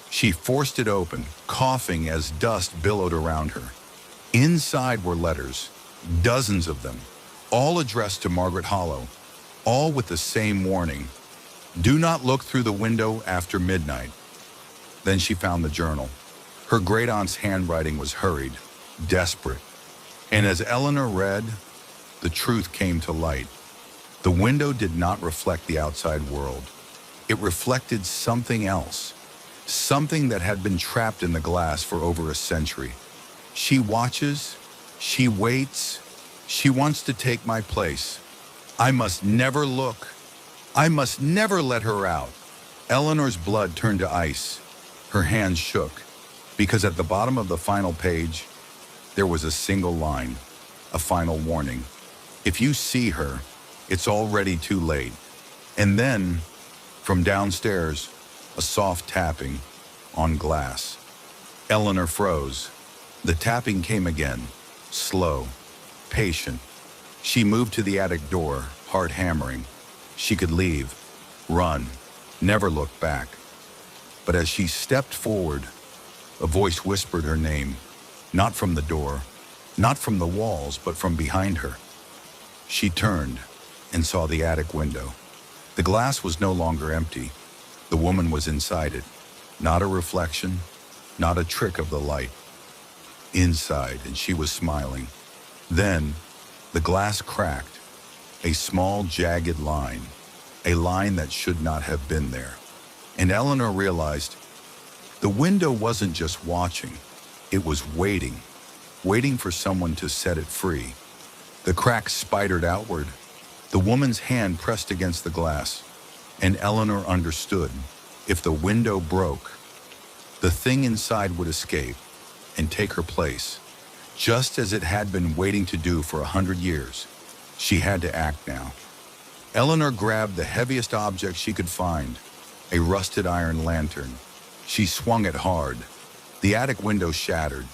She forced it open, coughing as dust billowed around her. Inside were letters, dozens of them, all addressed to Margaret Hollow, all with the same warning: do not look through the window after midnight. Then she found the journal. Her great-aunt's handwriting was hurried, desperate. And as Eleanor read, the truth came to light. The window did not reflect the outside world. It reflected something else, something that had been trapped in the glass for over a century. She watches, she waits, she wants to take my place. I must never look. I must never let her out. Eleanor's blood turned to ice. Her hands shook, because at the bottom of the final page, there was a single line, a final warning. If you see her, it's already too late. And then, from downstairs, a soft tapping on glass. Eleanor froze. The tapping came again, slow, patient. She moved to the attic door, heart hammering. She could leave, run, never look back. But as she stepped forward, a voice whispered her name, not from the door, not from the walls, but from behind her. She turned and saw the attic window. The glass was no longer empty. The woman was inside it, not a reflection, not a trick of the light. Inside, and she was smiling. Then, the glass cracked, a small, jagged line, a line that should not have been there. And Eleanor realized the window wasn't just watching, it was waiting, waiting for someone to set it free. The crack spidered outward. The woman's hand pressed against the glass, and Eleanor understood. If the window broke, the thing inside would escape and take her place, just as it had been waiting to do for 100 years. She had to act now. Eleanor grabbed the heaviest object she could find, a rusted iron lantern. She swung it hard. The attic window shattered,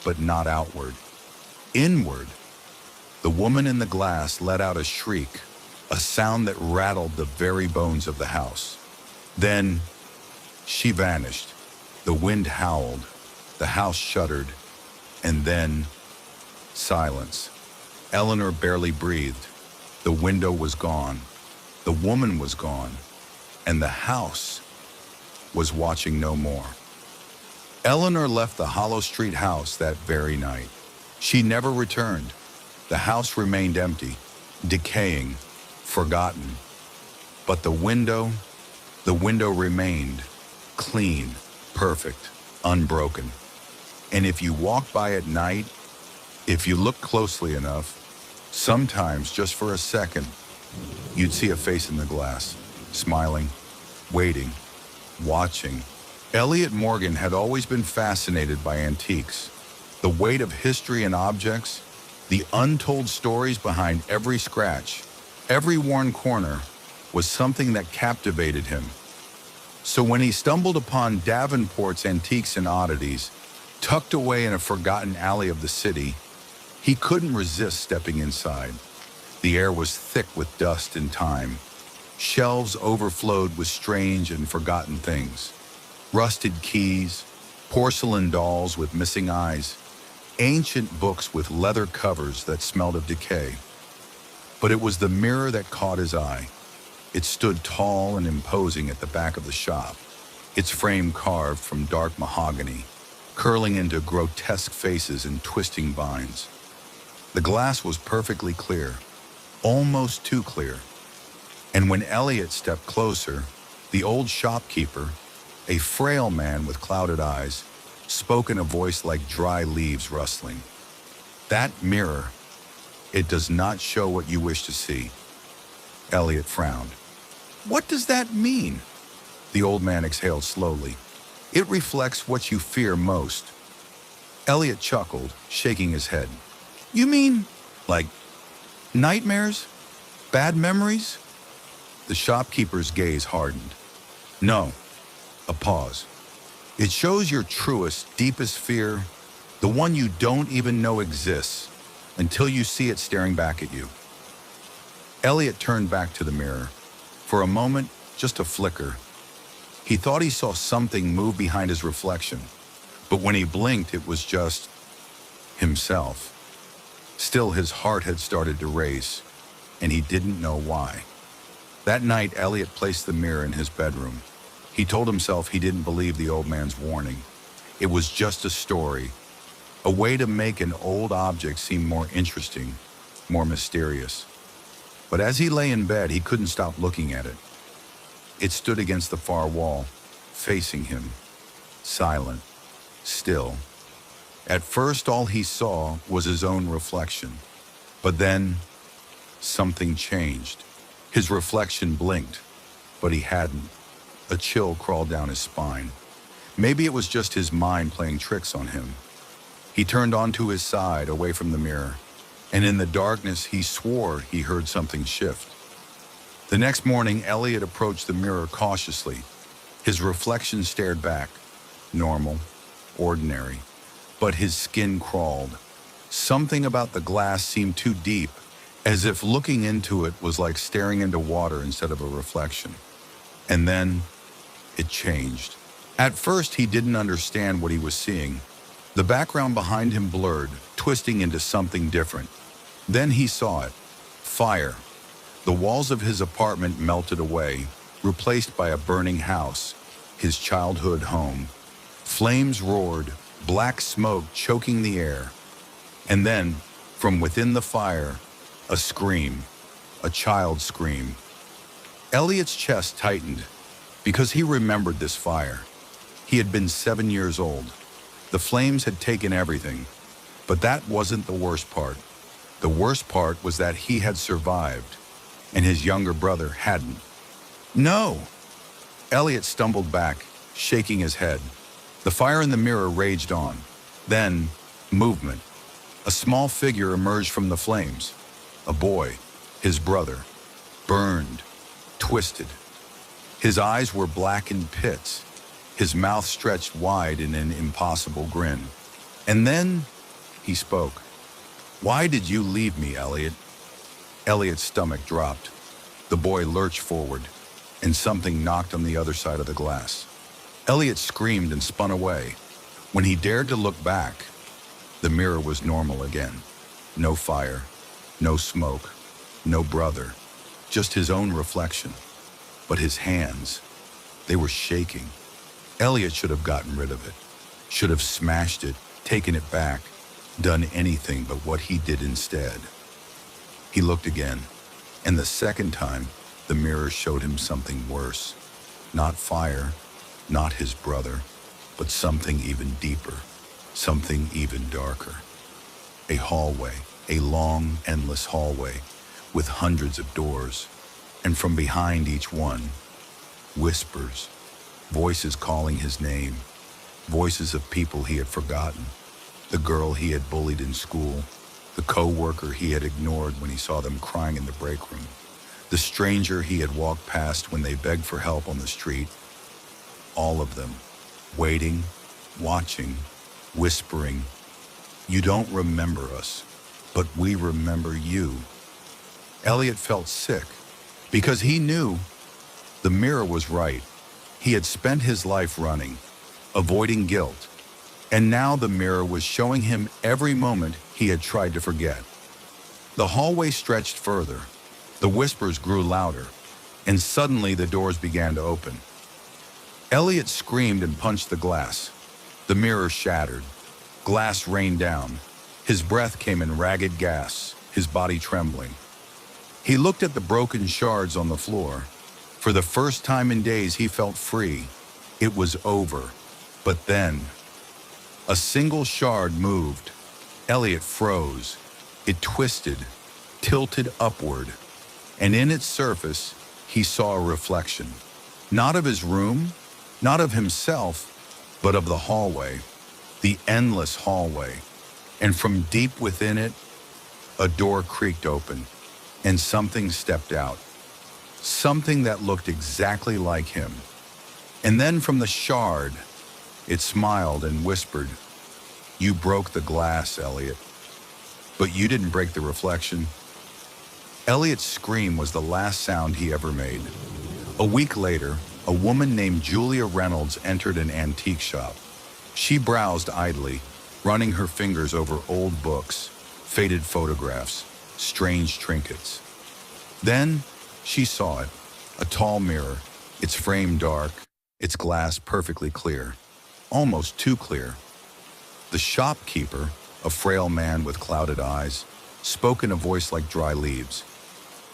but not outward. Inward, the woman in the glass let out a shriek, a sound that rattled the very bones of the house. Then, she vanished. The wind howled, the house shuddered, And then, silence. Eleanor barely breathed. The window was gone. The woman was gone. And the house was watching no more. Eleanor left the Hollow Street house that very night. She never returned. The house remained empty, decaying, forgotten. But the window remained clean, perfect, unbroken. And if you walk by at night, if you look closely enough, sometimes just for a second, you'd see a face in the glass, smiling, waiting, watching. Elliot Morgan had always been fascinated by antiques, the weight of history and objects, the untold stories behind every scratch, every worn corner was something that captivated him. So when he stumbled upon Davenport's Antiques and Oddities, tucked away in a forgotten alley of the city, he couldn't resist stepping inside. The air was thick with dust and time. Shelves overflowed with strange and forgotten things. Rusted keys, porcelain dolls with missing eyes, ancient books with leather covers that smelled of decay. But it was the mirror that caught his eye. It stood tall and imposing at the back of the shop, its frame carved from dark mahogany, curling into grotesque faces and twisting vines. The glass was perfectly clear, almost too clear. And when Elliot stepped closer, the old shopkeeper, a frail man with clouded eyes, spoke in a voice like dry leaves rustling. "That mirror, it does not show what you wish to see." Elliot frowned. "What does that mean?" The old man exhaled slowly. "It reflects what you fear most." Elliot chuckled, shaking his head. "You mean, like, nightmares? Bad memories?" The shopkeeper's gaze hardened. "No." A pause. "It shows your truest, deepest fear, the one you don't even know exists, until you see it staring back at you." Elliot turned back to the mirror. For a moment, just a flicker. He thought he saw something move behind his reflection, but when he blinked, it was just himself. Still, his heart had started to race, and he didn't know why. That night, Elliot placed the mirror in his bedroom. He told himself he didn't believe the old man's warning. It was just a story, a way to make an old object seem more interesting, more mysterious. But as he lay in bed, he couldn't stop looking at it. It stood against the far wall, facing him, silent, still. At first, all he saw was his own reflection. But then, something changed. His reflection blinked, but he hadn't. A chill crawled down his spine. Maybe it was just his mind playing tricks on him. He turned onto his side, away from the mirror, and in the darkness, he swore he heard something shift. The next morning, Elliot approached the mirror cautiously. His reflection stared back, normal, ordinary, but his skin crawled. Something about the glass seemed too deep, as if looking into it was like staring into water instead of a reflection. And then, it changed. At first, he didn't understand what he was seeing. The background behind him blurred, twisting into something different. Then he saw it. Fire. The walls of his apartment melted away, replaced by a burning house, his childhood home. Flames roared, black smoke choking the air. And then, from within the fire, a scream, a child's scream. Elliot's chest tightened, because he remembered this fire. He had been 7 years old. The flames had taken everything, but that wasn't the worst part. The worst part was that he had survived, and his younger brother hadn't. "No!" Elliot stumbled back, shaking his head. The fire in the mirror raged on. Then, movement. A small figure emerged from the flames. A boy, his brother, burned, twisted. His eyes were blackened pits, his mouth stretched wide in an impossible grin. And then he spoke. "Why did you leave me, Elliot?" Elliot's stomach dropped. The boy lurched forward, and something knocked on the other side of the glass. Elliot screamed and spun away. When he dared to look back, The mirror was normal again. No fire, no smoke, no brother, just his own reflection. But his hands, they were shaking. Elliot should have gotten rid of it, should have smashed it, taken it back, done anything but what he did instead. He looked again, and the second time, the mirror showed him something worse. Not fire, not his brother, but something even deeper, something even darker. A hallway, a long, endless hallway, with hundreds of doors, and from behind each one, whispers, voices calling his name, voices of people he had forgotten, the girl he had bullied in school, the co-worker he had ignored when he saw them crying in the break room, the stranger he had walked past when they begged for help on the street. All of them, waiting, watching, whispering, "You don't remember us, but we remember you." Elliot felt sick because he knew the mirror was right. He had spent his life running, avoiding guilt, and now the mirror was showing him every moment he had tried to forget. The hallway stretched further, the whispers grew louder, and suddenly the doors began to open. Elliot screamed and punched the glass. The mirror shattered. Glass rained down. His breath came in ragged gasps, his body trembling. He looked at the broken shards on the floor. For the first time in days, he felt free. It was over. But then, a single shard moved. Elliot froze. It twisted, tilted upward, and in its surface, he saw a reflection. Not of his room, not of himself, but of the hallway, the endless hallway. And from deep within it, a door creaked open, and something stepped out. Something that looked exactly like him. And then from the shard, it smiled and whispered, "You broke the glass, Elliot. But you didn't break the reflection." Elliot's scream was the last sound he ever made. A week later, a woman named Julia Reynolds entered an antique shop. She browsed idly, running her fingers over old books, faded photographs, strange trinkets. Then she saw it, a tall mirror, its frame dark, its glass perfectly clear, almost too clear. The shopkeeper, a frail man with clouded eyes, spoke in a voice like dry leaves.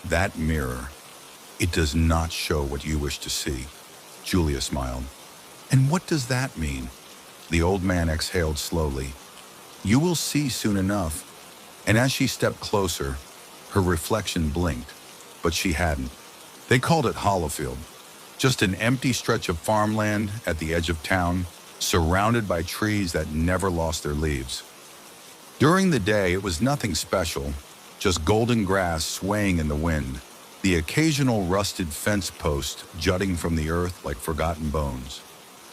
"That mirror, it does not show what you wish to see." Julia smiled. "And what does that mean?" The old man exhaled slowly. "You will see soon enough." And as she stepped closer, her reflection blinked, but she hadn't. They called it Hollowfield, just an empty stretch of farmland at the edge of town, surrounded by trees that never lost their leaves. During the day, it was nothing special, just golden grass swaying in the wind, the occasional rusted fence post jutting from the earth like forgotten bones.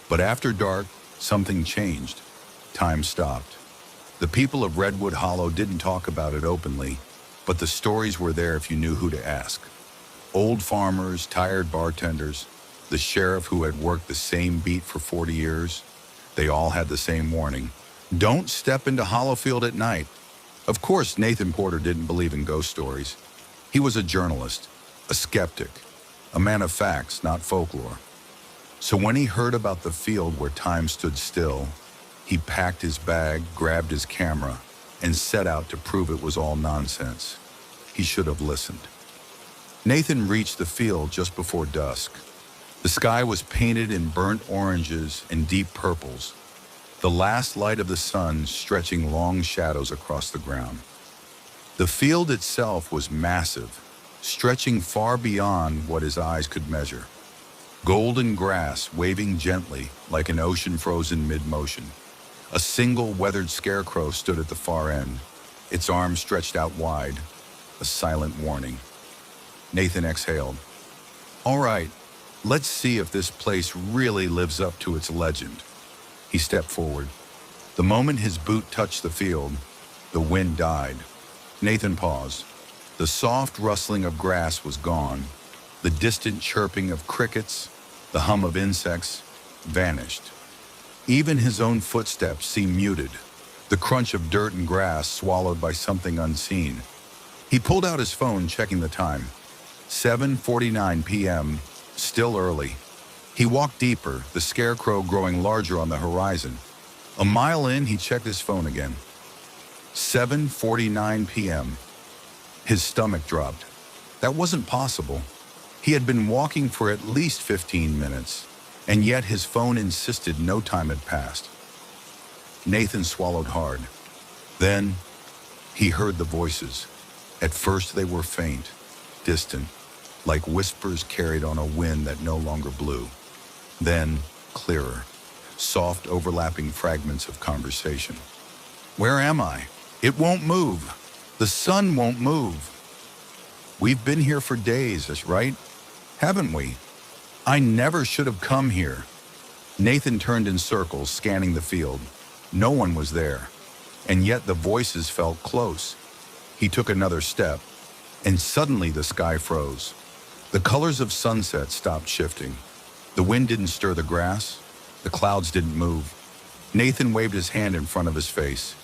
But after dark, something changed. Time stopped. The people of Redwood Hollow didn't talk about it openly, but the stories were there if you knew who to ask. Old farmers, tired bartenders, the sheriff who had worked the same beat for 40 years, they all had the same warning. Don't step into Hollowfield at night. Of course, Nathan Porter didn't believe in ghost stories. He was a journalist, a skeptic, a man of facts, not folklore. So when he heard about the field where time stood still, he packed his bag, grabbed his camera, and set out to prove it was all nonsense. He should have listened. Nathan reached the field just before dusk. The sky was painted in burnt oranges and deep purples, the last light of the sun stretching long shadows across the ground. The field itself was massive, stretching far beyond what his eyes could measure. Golden grass waving gently like an ocean frozen mid-motion. A single weathered scarecrow stood at the far end, its arms stretched out wide, a silent warning. Nathan exhaled. "All right, let's see if this place really lives up to its legend." He stepped forward. The moment his boot touched the field, the wind died. Nathan paused. The soft rustling of grass was gone. The distant chirping of crickets, the hum of insects, vanished. Even his own footsteps seemed muted. the crunch of dirt and grass swallowed by something unseen. He pulled out his phone, checking the time. 7:49 p.m., still early. He walked deeper, the scarecrow growing larger on the horizon. A mile in, he checked his phone again. 7:49 p.m. His stomach dropped. That wasn't possible. He had been walking for at least 15 minutes, and yet his phone insisted no time had passed. Nathan swallowed hard. Then, he heard the voices. At first they were faint, distant, like whispers carried on a wind that no longer blew. Then, clearer, soft overlapping fragments of conversation. Where am I? It won't move. The sun won't move. We've been here for days, right? Haven't we? I never should have come here. Nathan turned in circles, scanning the field. No one was there, and yet the voices felt close. He took another step, and suddenly the sky froze. The colors of sunset stopped shifting. The wind didn't stir the grass. The clouds didn't move. Nathan waved his hand in front of his face.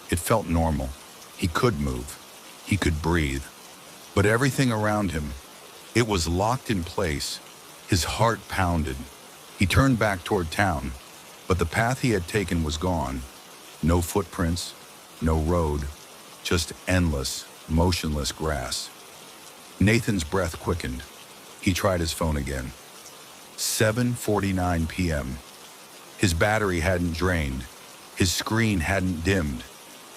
It felt normal. He could move. He could breathe. But everything around him, it was locked in place. His heart pounded. He turned back toward town, but the path he had taken was gone. No footprints, no road, just endless, motionless grass. Nathan's breath quickened. He tried his phone again. 7:49 p.m. His battery hadn't drained. His screen hadn't dimmed.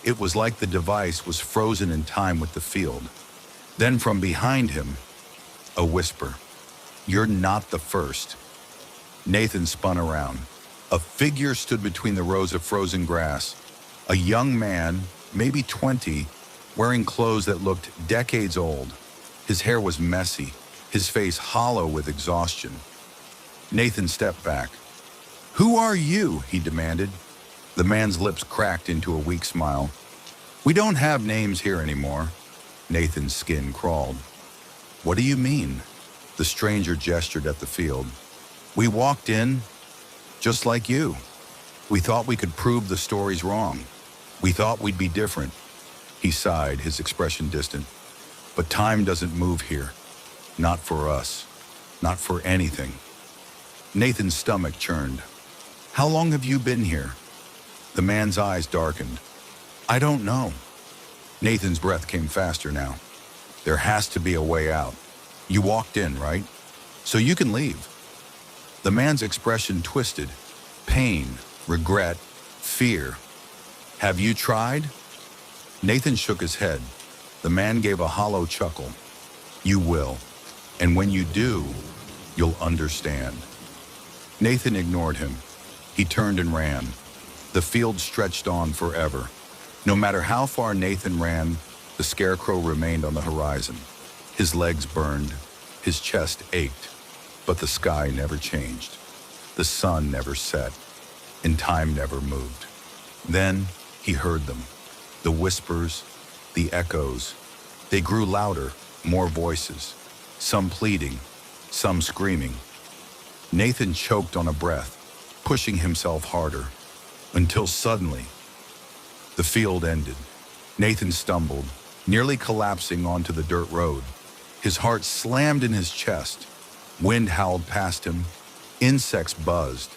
It was like the device was frozen in time with the field. Then from behind him, a whisper. You're not the first. Nathan spun around. A figure stood between the rows of frozen grass. A young man, maybe 20, wearing clothes that looked decades old. His hair was messy, his face hollow with exhaustion. Nathan stepped back. Who are you? He demanded. The man's lips cracked into a weak smile. We don't have names here anymore. Nathan's skin crawled. What do you mean? The stranger gestured at the field. We walked in, just like you. We thought we could prove the stories wrong. We thought we'd be different. He sighed, his expression distant. But time doesn't move here. Not for us. Not for anything. Nathan's stomach churned. How long have you been here? The man's eyes darkened. I don't know. Nathan's breath came faster now. There has to be a way out. You walked in, right? So you can leave. The man's expression twisted. Pain, regret, fear. Have you tried? Nathan shook his head. The man gave a hollow chuckle. You will. And when you do, you'll understand. Nathan ignored him. He turned and ran. The field stretched on forever. No matter how far Nathan ran, the scarecrow remained on the horizon. His legs burned, his chest ached, but the sky never changed. The sun never set, and time never moved. Then he heard them, the whispers, the echoes. They grew louder, more voices, some pleading, some screaming. Nathan choked on a breath, pushing himself harder, until suddenly, the field ended. Nathan stumbled, nearly collapsing onto the dirt road. His heart slammed in his chest. Wind howled past him. Insects buzzed.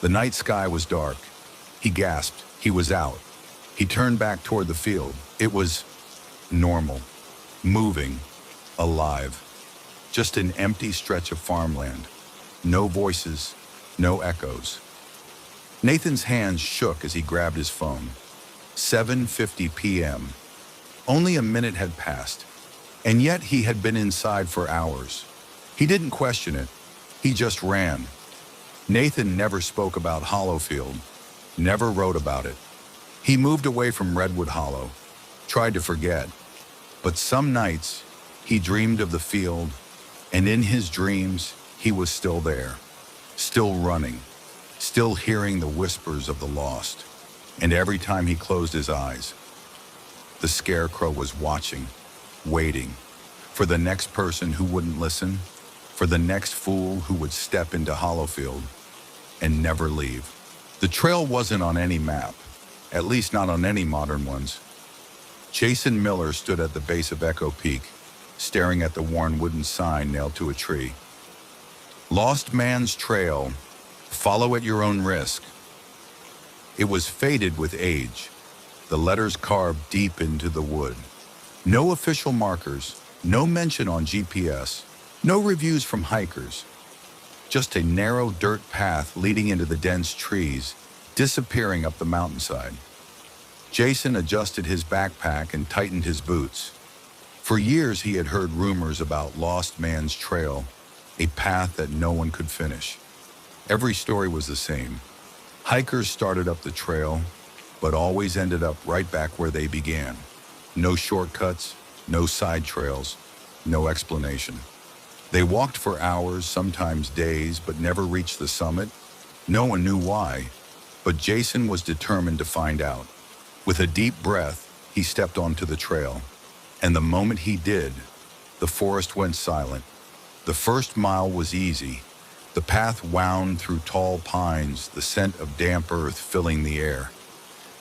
The night sky was dark. He gasped. He was out. He turned back toward the field. It was normal, moving, alive. Just an empty stretch of farmland. No voices, no echoes. Nathan's hands shook as he grabbed his phone. 7:50 p.m. Only a minute had passed, and yet he had been inside for hours. He didn't question it. He just ran. Nathan never spoke about Hollowfield, never wrote about it. He moved away from Redwood Hollow, tried to forget. But some nights, he dreamed of the field, and in his dreams, he was still there, still running, still hearing the whispers of the lost. And every time he closed his eyes, the scarecrow was watching, waiting, for the next person who wouldn't listen, for the next fool who would step into Hollowfield and never leave. The trail wasn't on any map, at least not on any modern ones. Jason Miller stood at the base of Echo Peak, staring at the worn wooden sign nailed to a tree. Lost Man's Trail. Follow at your own risk. It was faded with age, the letters carved deep into the wood. No official markers, no mention on GPS, no reviews from hikers. Just a narrow dirt path leading into the dense trees, disappearing up the mountainside. Jason adjusted his backpack and tightened his boots. For years he had heard rumors about Lost Man's Trail, a path that no one could finish. Every story was the same. Hikers started up the trail, but always ended up right back where they began. No shortcuts, no side trails, no explanation. They walked for hours, sometimes days, but never reached the summit. No one knew why, but Jason was determined to find out. With a deep breath, he stepped onto the trail. And the moment he did, the forest went silent. The first mile was easy. The path wound through tall pines, the scent of damp earth filling the air.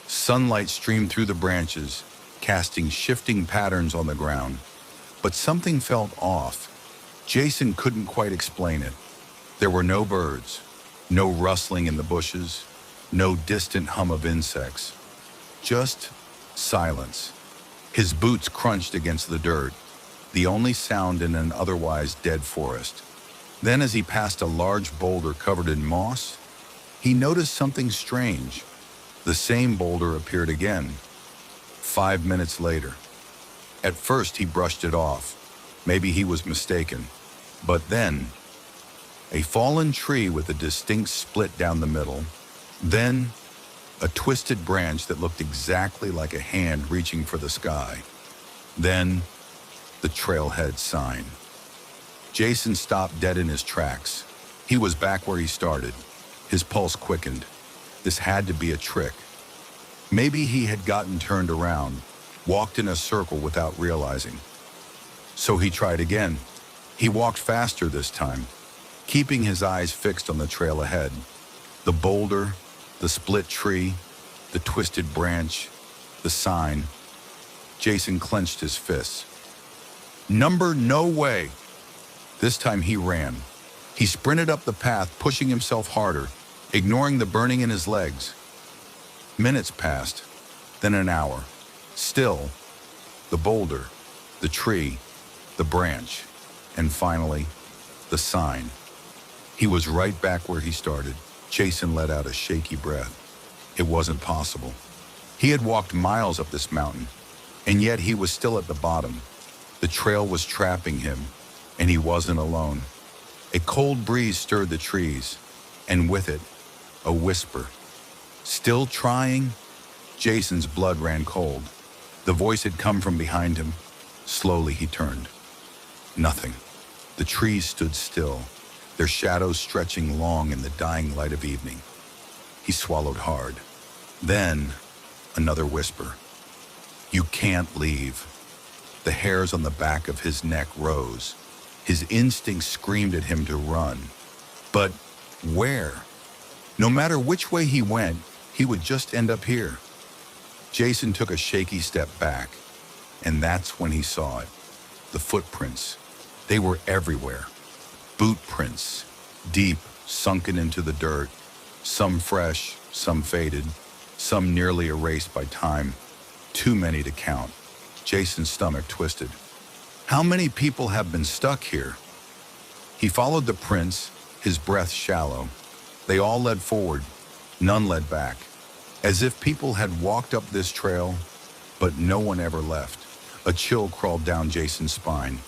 Sunlight streamed through the branches, casting shifting patterns on the ground. But something felt off. Jason couldn't quite explain it. There were no birds, no rustling in the bushes, no distant hum of insects. Just silence. His boots crunched against the dirt, the only sound in an otherwise dead forest. Then as he passed a large boulder covered in moss, he noticed something strange. The same boulder appeared again, 5 minutes later. At first he brushed it off. Maybe he was mistaken. But then, a fallen tree with a distinct split down the middle. Then, a twisted branch that looked exactly like a hand reaching for the sky. Then, the trailhead sign. Jason stopped dead in his tracks. He was back where he started. His pulse quickened. This had to be a trick. Maybe he had gotten turned around, walked in a circle without realizing. So he tried again. He walked faster this time, keeping his eyes fixed on the trail ahead. The boulder, the split tree, the twisted branch, the sign. Jason clenched his fists. Number no way. This time he ran. He sprinted up the path, pushing himself harder, ignoring the burning in his legs. Minutes passed, then an hour. Still, the boulder, the tree, the branch, and finally, the sign. He was right back where he started. Jason let out a shaky breath. It wasn't possible. He had walked miles up this mountain, and yet he was still at the bottom. The trail was trapping him, and he wasn't alone. A cold breeze stirred the trees, and with it, a whisper. Still trying? Jason's blood ran cold. The voice had come from behind him. Slowly he turned. Nothing. The trees stood still, their shadows stretching long in the dying light of evening. He swallowed hard. Then, another whisper. You can't leave. The hairs on the back of his neck rose. His instinct screamed at him to run. But where? No matter which way he went, he would just end up here. Jason took a shaky step back, and that's when he saw it. The footprints. They were everywhere. Boot prints, deep, sunken into the dirt, some fresh, some faded, some nearly erased by time. Too many to count. Jason's stomach twisted. How many people have been stuck here? He followed the prints, his breath shallow. They all led forward, none led back. As if people had walked up this trail, but no one ever left. A chill crawled down Jason's spine.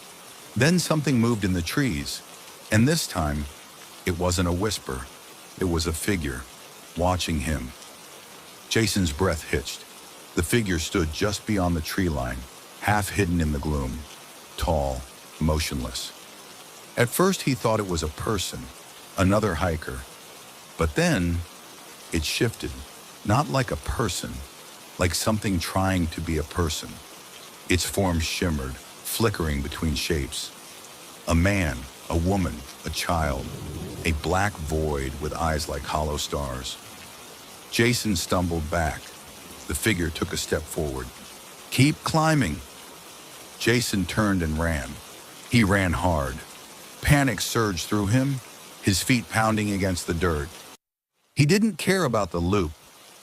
Then something moved in the trees, and this time, it wasn't a whisper. It was a figure, watching him. Jason's breath hitched. The figure stood just beyond the tree line, half hidden in the gloom, tall, motionless. At first he thought it was a person, another hiker. But then, it shifted, not like a person, like something trying to be a person. Its form shimmered, flickering between shapes. A man, a woman, a child, a black void with eyes like hollow stars. Jason stumbled back. The figure took a step forward. "Keep climbing." Jason turned and ran. He ran hard. Panic surged through him, his feet pounding against the dirt. He didn't care about the loop,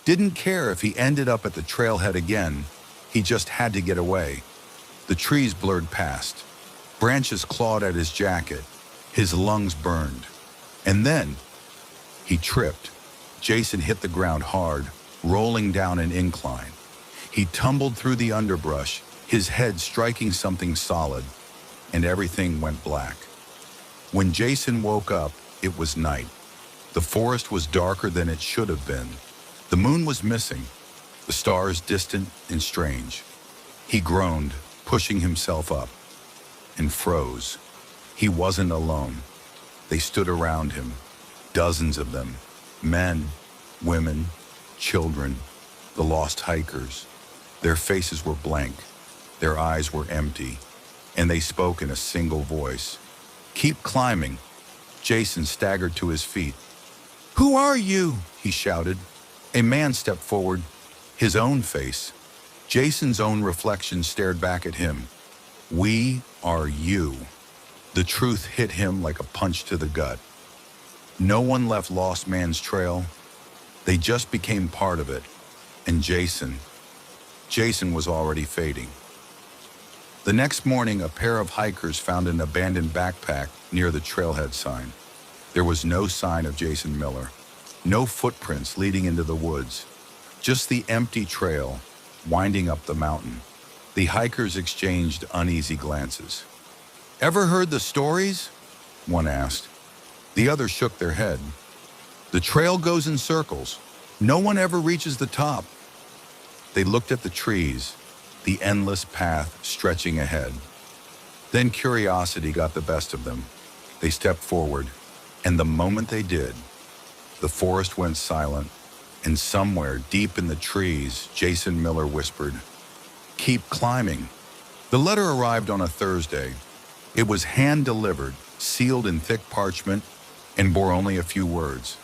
didn't care if he ended up at the trailhead again. He just had to get away. The trees blurred past. Branches clawed at his jacket. His lungs burned. And then he tripped. Jason hit the ground hard, rolling down an incline. He tumbled through the underbrush, his head striking something solid, and everything went black. When Jason woke up, it was night. The forest was darker than it should have been. The moon was missing, the stars distant and strange. He groaned, pushing himself up, and froze. He wasn't alone. They stood around him, dozens of them, men, women, children, the lost hikers. Their faces were blank, their eyes were empty, and they spoke in a single voice. "Keep climbing." Jason staggered to his feet. "Who are you?" he shouted. A man stepped forward, his own face. Jason's own reflection stared back at him. "We are you." The truth hit him like a punch to the gut. No one left Lost Man's trail. They just became part of it. And Jason was already fading. The next morning, a pair of hikers found an abandoned backpack near the trailhead sign. There was no sign of Jason Miller, no footprints leading into the woods, just the empty trail winding up the mountain. The hikers exchanged uneasy glances. "Ever heard the stories?" one asked. The others shook their head. "The trail goes in circles. No one ever reaches the top." They looked at the trees, the endless path stretching ahead. Then curiosity got the best of them. They stepped forward, and the moment they did, the forest went silent, and somewhere deep in the trees, Jason Miller whispered, "Keep climbing." The letter arrived on a Thursday. It was hand-delivered, sealed in thick parchment, and bore only a few words.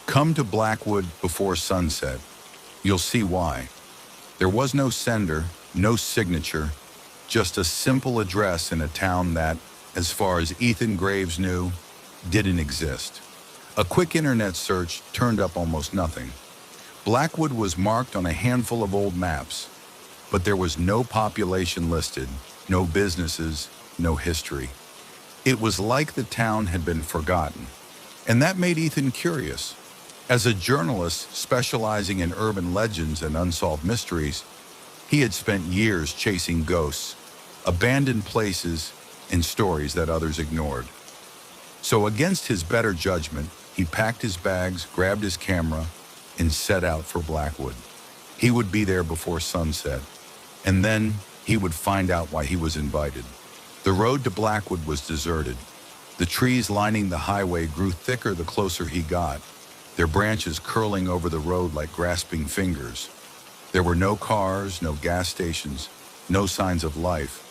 "Come to Blackwood before sunset. You'll see why." There was no sender, no signature, just a simple address in a town that, as far as Ethan Graves knew, didn't exist. A quick internet search turned up almost nothing. Blackwood was marked on a handful of old maps, but there was no population listed, no businesses, no history. It was like the town had been forgotten, and that made Ethan curious. As a journalist specializing in urban legends and unsolved mysteries, he had spent years chasing ghosts, abandoned places, and stories that others ignored. So against his better judgment, he packed his bags, grabbed his camera, and set out for Blackwood. He would be there before sunset, and then he would find out why he was invited. The road to Blackwood was deserted. The trees lining the highway grew thicker the closer he got, their branches curling over the road like grasping fingers. There were no cars, no gas stations, no signs of life,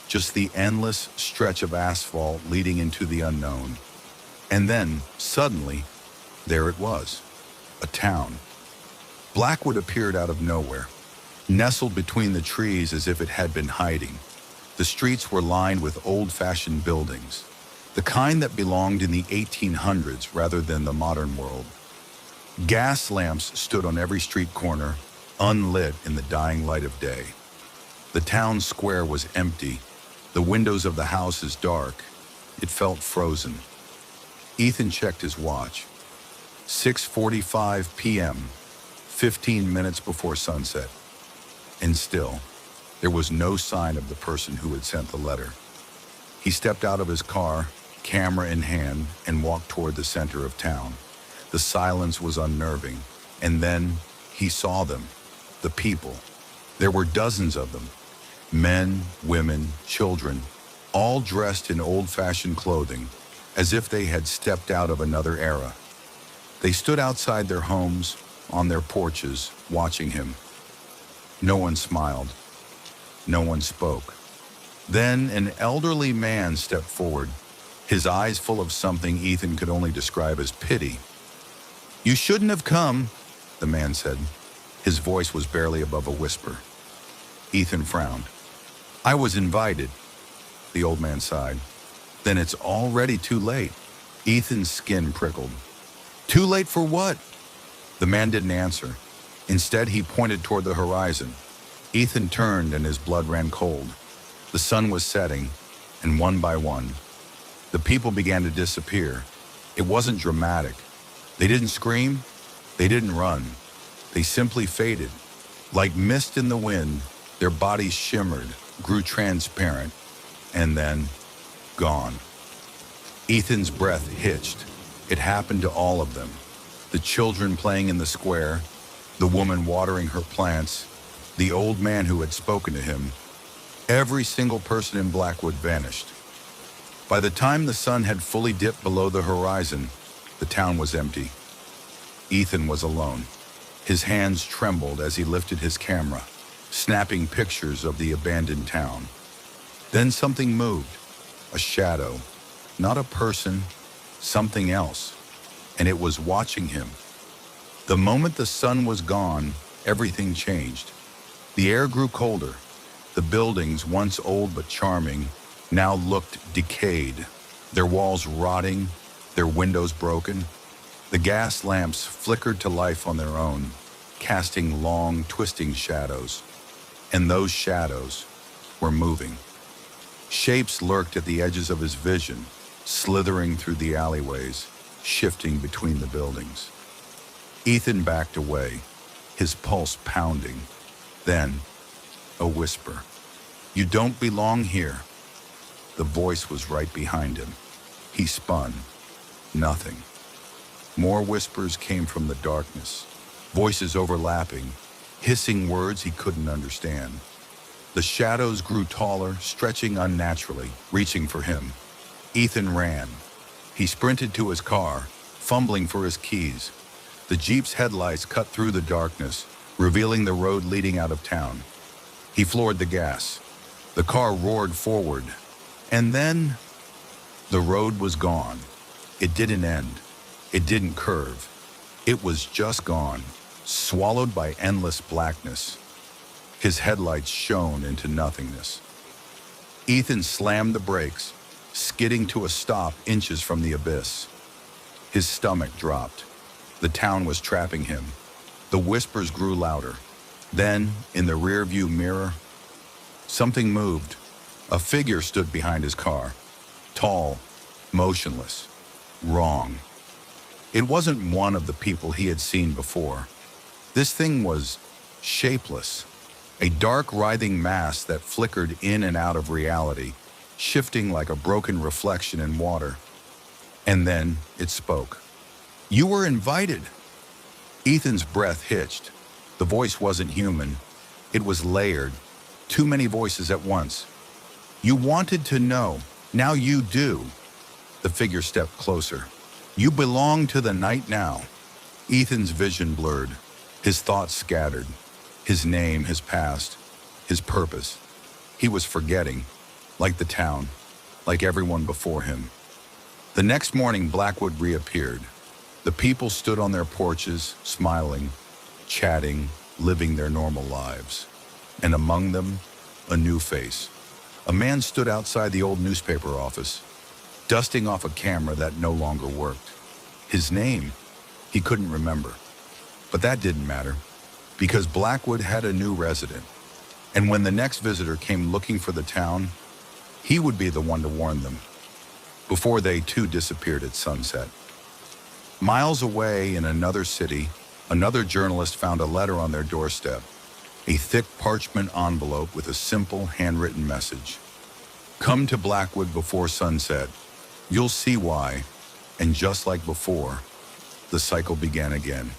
just the endless stretch of asphalt leading into the unknown. And then, suddenly, there it was, a town. Blackwood appeared out of nowhere, nestled between the trees as if it had been hiding. The streets were lined with old-fashioned buildings, the kind that belonged in the 1800s rather than the modern world. Gas lamps stood on every street corner, unlit in the dying light of day. The town square was empty, the windows of the houses dark. It felt frozen. Ethan checked his watch. 6:45 p.m., 15 minutes before sunset. And still, there was no sign of the person who had sent the letter. He stepped out of his car, camera in hand, and walked toward the center of town. The silence was unnerving, and then he saw them, the people. There were dozens of them, men, women, children, all dressed in old-fashioned clothing, as if they had stepped out of another era. They stood outside their homes, on their porches, watching him. No one smiled. No one spoke. Then an elderly man stepped forward, his eyes full of something Ethan could only describe as pity. "You shouldn't have come," the man said. His voice was barely above a whisper. Ethan frowned. I was invited, the old man sighed. Then it's already too late. Ethan's skin prickled. Too late for what? The man didn't answer. Instead, he pointed toward the horizon. Ethan turned and his blood ran cold. The sun was setting, and one by one, the people began to disappear. It wasn't dramatic. They didn't scream. They didn't run. They simply faded. Like mist in the wind, their bodies shimmered, grew transparent, and then gone. Ethan's breath hitched. It happened to all of them. The children playing in the square, the woman watering her plants, the old man who had spoken to him. Every single person in Blackwood vanished. By the time the sun had fully dipped below the horizon, the town was empty. Ethan was alone. His hands trembled as he lifted his camera, snapping pictures of the abandoned town. Then something moved, a shadow, not a person, something else, and it was watching him. The moment the sun was gone, everything changed. The air grew colder. The buildings, once old but charming, now looked decayed, their walls rotting, their windows broken. The gas lamps flickered to life on their own, casting long, twisting shadows. And those shadows were moving. Shapes lurked at the edges of his vision, slithering through the alleyways, shifting between the buildings. Ethan backed away, his pulse pounding. Then, a whisper. You don't belong here. The voice was right behind him. He spun. Nothing. More whispers came from the darkness, voices overlapping, hissing words he couldn't understand. The shadows grew taller, stretching unnaturally, reaching for him. Ethan ran. He sprinted to his car, fumbling for his keys. The Jeep's headlights cut through the darkness, revealing the road leading out of town. He floored the gas. The car roared forward. And then, the road was gone. It didn't end. It didn't curve. It was just gone, swallowed by endless blackness. His headlights shone into nothingness. Ethan slammed the brakes, skidding to a stop inches from the abyss. His stomach dropped. The town was trapping him. The whispers grew louder. Then, in the rearview mirror, something moved. A figure stood behind his car, tall, motionless, wrong. It wasn't one of the people he had seen before. This thing was shapeless, a dark, writhing mass that flickered in and out of reality, shifting like a broken reflection in water. And then it spoke. You were invited. Ethan's breath hitched. The voice wasn't human. It was layered. Too many voices at once. You wanted to know. Now you do. The figure stepped closer. You belong to the night now. Ethan's vision blurred. His thoughts scattered. His name, his past, his purpose. He was forgetting, like the town, like everyone before him. The next morning, Blackwood reappeared. The people stood on their porches, smiling, chatting, living their normal lives. And among them, a new face. A man stood outside the old newspaper office, dusting off a camera that no longer worked. His name, he couldn't remember. But that didn't matter, because Blackwood had a new resident. And when the next visitor came looking for the town, he would be the one to warn them, before they too disappeared at sunset. Miles away in another city, another journalist found a letter on their doorstep, a thick parchment envelope with a simple handwritten message. Come to Blackwood before sunset. You'll see why. And just like before, the cycle began again.